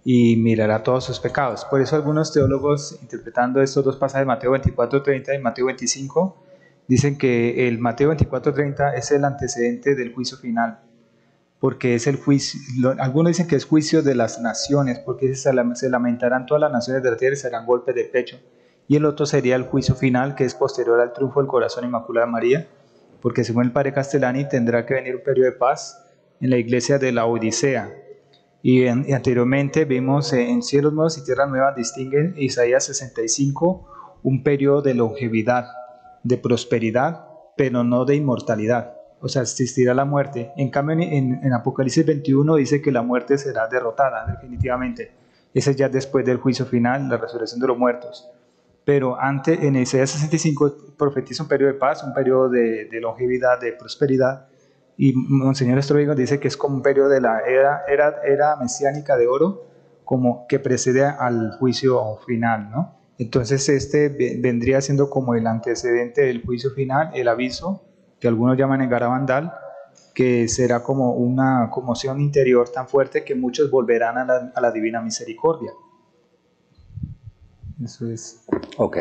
y mirará todos sus pecados. Por eso algunos teólogos, interpretando estos dos pasajes, Mateo 24:30 y Mateo 25, dicen que el Mateo 24:30 es el antecedente del juicio final, porque es el juicio, algunos dicen que es juicio de las naciones, porque se lamentarán todas las naciones de la tierra y se darán golpes de pecho, y el otro sería el juicio final, que es posterior al triunfo del corazón inmaculado de María, porque según el padre Castellani tendrá que venir un periodo de paz en la iglesia de la Odisea. Y anteriormente vimos en Cielos Nuevos y Tierras Nuevas, distingue Isaías 65 un periodo de longevidad, de prosperidad, pero no de inmortalidad. O sea, existirá la muerte. En cambio, en Apocalipsis 21 dice que la muerte será derrotada definitivamente. Ese es ya después del juicio final, la resurrección de los muertos. Pero antes, en Isaías 65 profetiza un periodo de paz, un periodo de longevidad, de prosperidad. Y Monseñor Stroigo dice que es como un periodo de la era mesiánica de oro, como que precede al juicio final, ¿no? Entonces este vendría siendo como el antecedente del juicio final, el aviso, que algunos llaman el garabandal, que será como una conmoción interior tan fuerte que muchos volverán a la divina misericordia. Eso es. Ok.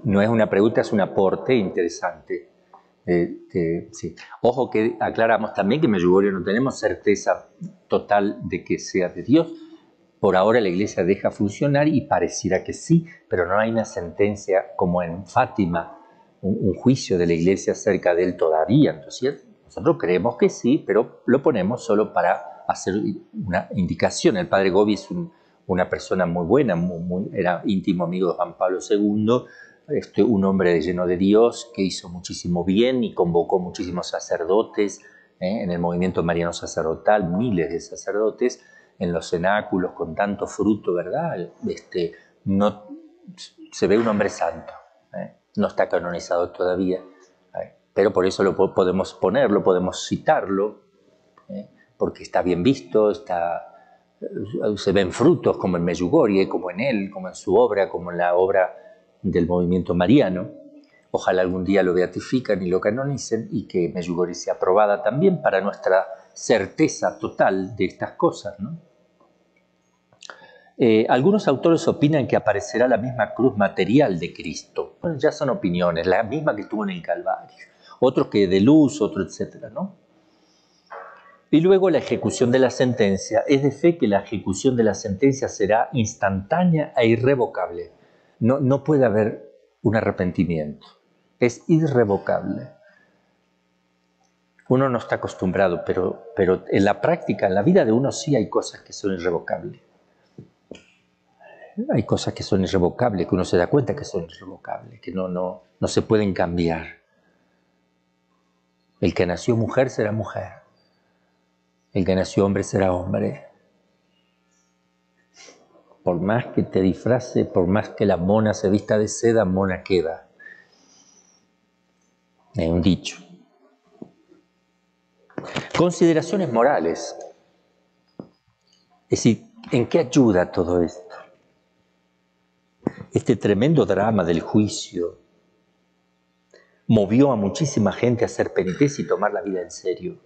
No es una pregunta, es un aporte interesante. Sí. Ojo que aclaramos también que en Medjugorje no tenemos certeza total de que sea de Dios. Por ahora la Iglesia deja funcionar y pareciera que sí, pero no hay una sentencia como en Fátima, un juicio de la Iglesia acerca de él todavía. Entonces, nosotros creemos que sí, pero lo ponemos solo para hacer una indicación. El padre Gobi es una persona muy buena, era íntimo amigo de Juan Pablo II, un hombre lleno de Dios que hizo muchísimo bien y convocó muchísimos sacerdotes en el movimiento mariano sacerdotal, miles de sacerdotes en los cenáculos con tanto fruto, ¿verdad? No, se ve un hombre santo, no está canonizado todavía, pero por eso lo podemos ponerlo, podemos citarlo, porque está bien visto, se ven frutos como en Medjugorje, como en él, como en su obra, como en la obra del movimiento mariano. Ojalá algún día lo beatifican y lo canonicen y que Medjugorje sea aprobada también para nuestra certeza total de estas cosas, ¿no? Algunos autores opinan que aparecerá la misma cruz material de Cristo. Bueno, ya son opiniones, la misma que estuvo en el Calvario. Otros que de luz, otros, etcétera, ¿no? Y luego la ejecución de la sentencia. Es de fe que la ejecución de la sentencia será instantánea e irrevocable. No puede haber un arrepentimiento. Es irrevocable. Uno no está acostumbrado, pero en la práctica, en la vida de uno sí hay cosas que son irrevocables. Hay cosas que son irrevocables, que uno se da cuenta que son irrevocables, que no se pueden cambiar. El que nació mujer será mujer. El que nació hombre será hombre. Por más que te disfrace, por más que la mona se vista de seda, mona queda. Es un dicho. Consideraciones morales. Es decir, ¿en qué ayuda todo esto? Este tremendo drama del juicio movió a muchísima gente a hacer penitencia y tomar la vida en serio.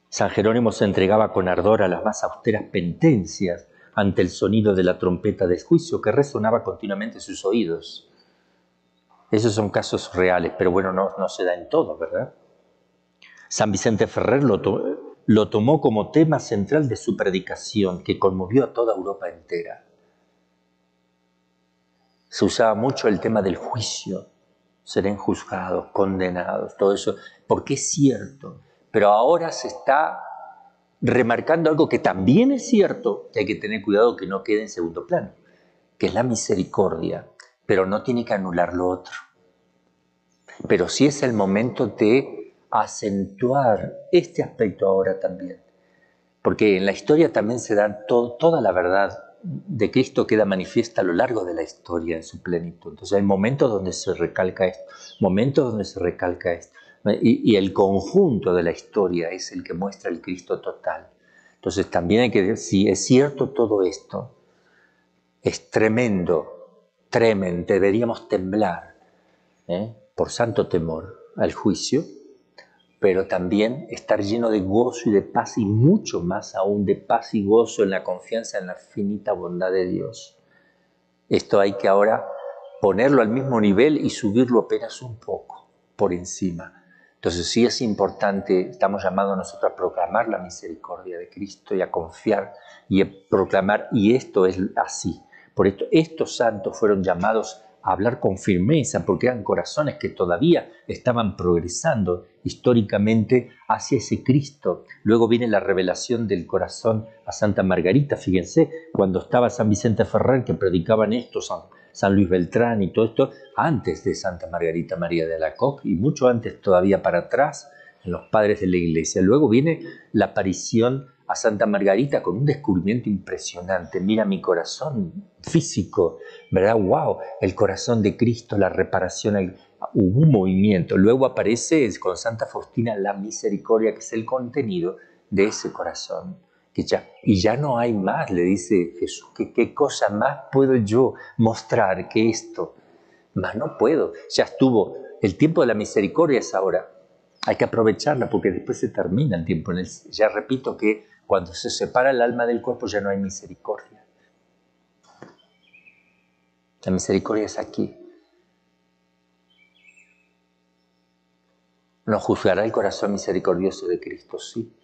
San Jerónimo se entregaba con ardor a las más austeras penitencias ante el sonido de la trompeta del juicio que resonaba continuamente en sus oídos. Esos son casos reales, pero bueno, no se da en todo, ¿verdad? San Vicente Ferrer lo tomó como tema central de su predicación, que conmovió a toda Europa entera. Se usaba mucho el tema del juicio, serán juzgados, condenados, todo eso, porque es cierto. Pero ahora se está remarcando algo que también es cierto, que hay que tener cuidado que no quede en segundo plano, que es la misericordia, pero no tiene que anular lo otro. Pero sí es el momento de acentuar este aspecto ahora también, porque en la historia también se da toda la verdad de Cristo queda manifiesta a lo largo de la historia en su plenitud. Entonces hay momentos donde se recalca esto, momentos donde se recalca esto. Y el conjunto de la historia es el que muestra el Cristo total. Entonces también hay que decir, si es cierto todo esto, es tremendo, deberíamos temblar por santo temor al juicio, pero también estar lleno de gozo y de paz, y mucho más aún de paz y gozo en la confianza en la finita bondad de Dios. Esto hay que ahora ponerlo al mismo nivel y subirlo apenas un poco por encima. Entonces sí es importante, estamos llamados nosotros a proclamar la misericordia de Cristo y a confiar y a proclamar, y esto es así. Por esto, estos santos fueron llamados a hablar con firmeza, porque eran corazones que todavía estaban progresando históricamente hacia ese Cristo. Luego viene la revelación del corazón a Santa Margarita. Fíjense, cuando estaba San Vicente Ferrer, que predicaban esto, San Luis Beltrán y todo esto, antes de Santa Margarita María de Alacoque y mucho antes todavía para atrás, en los padres de la Iglesia. Luego viene la aparición a Santa Margarita con un descubrimiento impresionante. Mira mi corazón físico, ¿verdad? ¡Wow! El corazón de Cristo, la reparación, hubo un movimiento. Luego aparece con Santa Faustina la misericordia, que es el contenido de ese corazón. Y ya no hay más, le dice Jesús, ¿qué cosa más puedo yo mostrar que esto? Más no puedo, ya estuvo, el tiempo de la misericordia es ahora, hay que aprovecharla porque después se termina el tiempo. Ya repito que cuando se separa el alma del cuerpo ya no hay misericordia. La misericordia es aquí. ¿Nos juzgará el corazón misericordioso de Cristo? Sí.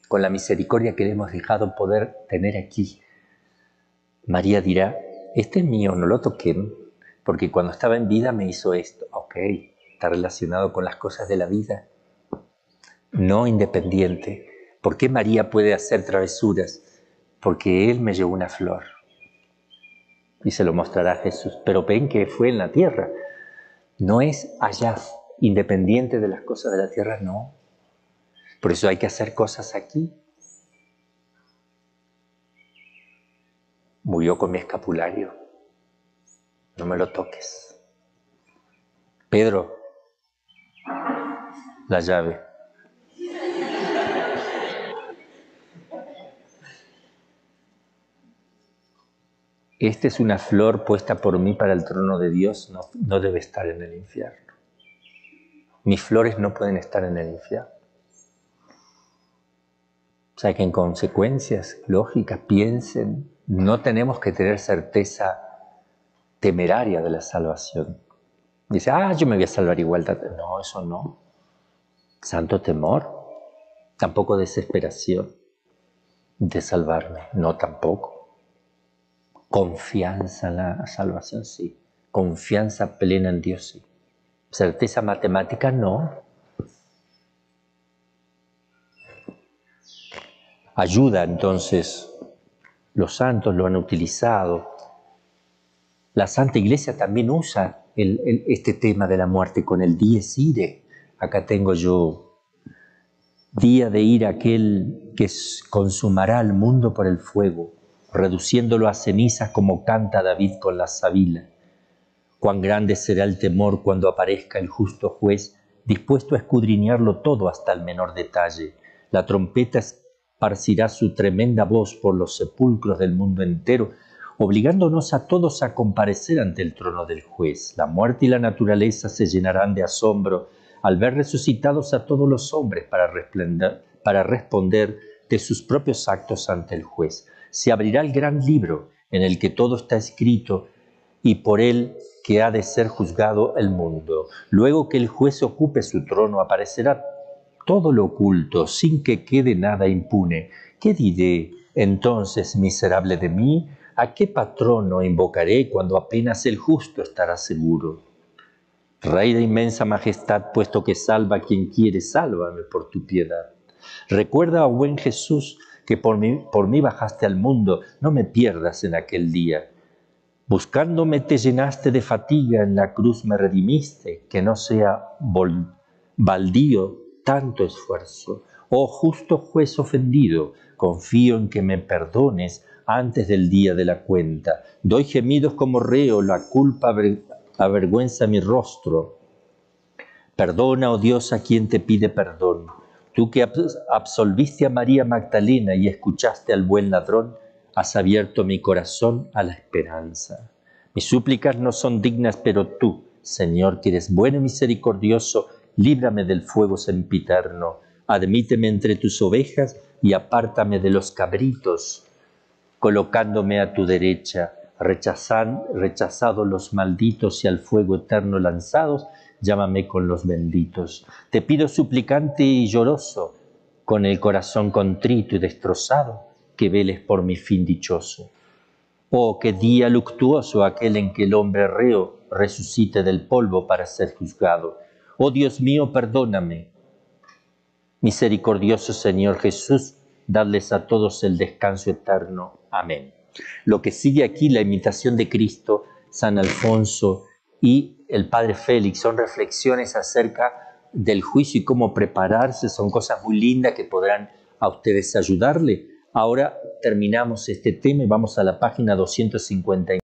Con la misericordia que le hemos dejado poder tener aquí. María dirá, este es mío, no lo toquen, porque cuando estaba en vida me hizo esto. Ok, está relacionado con las cosas de la vida, no independiente. ¿Por qué María puede hacer travesuras? Porque Él me llevó una flor. Y se lo mostrará a Jesús. Pero ven que fue en la tierra. No es allá, independiente de las cosas de la tierra, no. Por eso hay que hacer cosas aquí. Murió con mi escapulario. No me lo toques. Pedro, la llave. Esta es una flor puesta por mí para el trono de Dios, no debe estar en el infierno. Mis flores no pueden estar en el infierno. O sea que en consecuencias lógicas, piensen, no tenemos que tener certeza temeraria de la salvación. Dice, yo me voy a salvar igual. No, eso no. Santo temor, tampoco desesperación de salvarme, no tampoco. Confianza en la salvación, sí. Confianza plena en Dios, sí. Certeza matemática, no. Ayuda, entonces, los santos lo han utilizado. La Santa Iglesia también usa este tema de la muerte con el dies irae. Acá tengo yo, día de ira aquel que consumará al mundo por el fuego, reduciéndolo a cenizas como canta David con la sabila. Cuán grande será el temor cuando aparezca el justo juez dispuesto a escudriñarlo todo hasta el menor detalle. La trompeta esparcirá su tremenda voz por los sepulcros del mundo entero, obligándonos a todos a comparecer ante el trono del juez. La muerte y la naturaleza se llenarán de asombro al ver resucitados a todos los hombres para responder de sus propios actos ante el juez. Se abrirá el gran libro en el que todo está escrito y por él que ha de ser juzgado el mundo. Luego que el juez ocupe su trono, aparecerá todo lo oculto, sin que quede nada impune. ¿Qué diré entonces, miserable de mí? ¿A qué patrono invocaré cuando apenas el justo estará seguro? Rey de inmensa majestad, puesto que salva a quien quiere, sálvame por tu piedad. Recuerda, oh buen Jesús, que por mí bajaste al mundo, no me pierdas en aquel día. Buscándome te llenaste de fatiga, en la cruz me redimiste, que no sea baldío tanto esfuerzo. Oh justo juez ofendido, confío en que me perdones antes del día de la cuenta. Doy gemidos como reo, la culpa avergüenza mi rostro. Perdona, oh Dios, a quien te pide perdón. Tú que absolviste a María Magdalena y escuchaste al buen ladrón, has abierto mi corazón a la esperanza. Mis súplicas no son dignas, pero tú, Señor, que eres bueno y misericordioso, líbrame del fuego sempiterno. Admíteme entre tus ovejas y apártame de los cabritos, colocándome a tu derecha. Rechazados los malditos y al fuego eterno lanzados, llámame con los benditos. Te pido suplicante y lloroso, con el corazón contrito y destrozado, que veles por mi fin dichoso. Oh, qué día luctuoso aquel en que el hombre reo resucite del polvo para ser juzgado. Oh Dios mío, perdóname. Misericordioso Señor Jesús, dadles a todos el descanso eterno. Amén. Lo que sigue aquí, la imitación de Cristo, San Alfonso y el Padre Félix, son reflexiones acerca del juicio y cómo prepararse. Son cosas muy lindas que podrán a ustedes ayudarle. Ahora terminamos este tema y vamos a la página 259.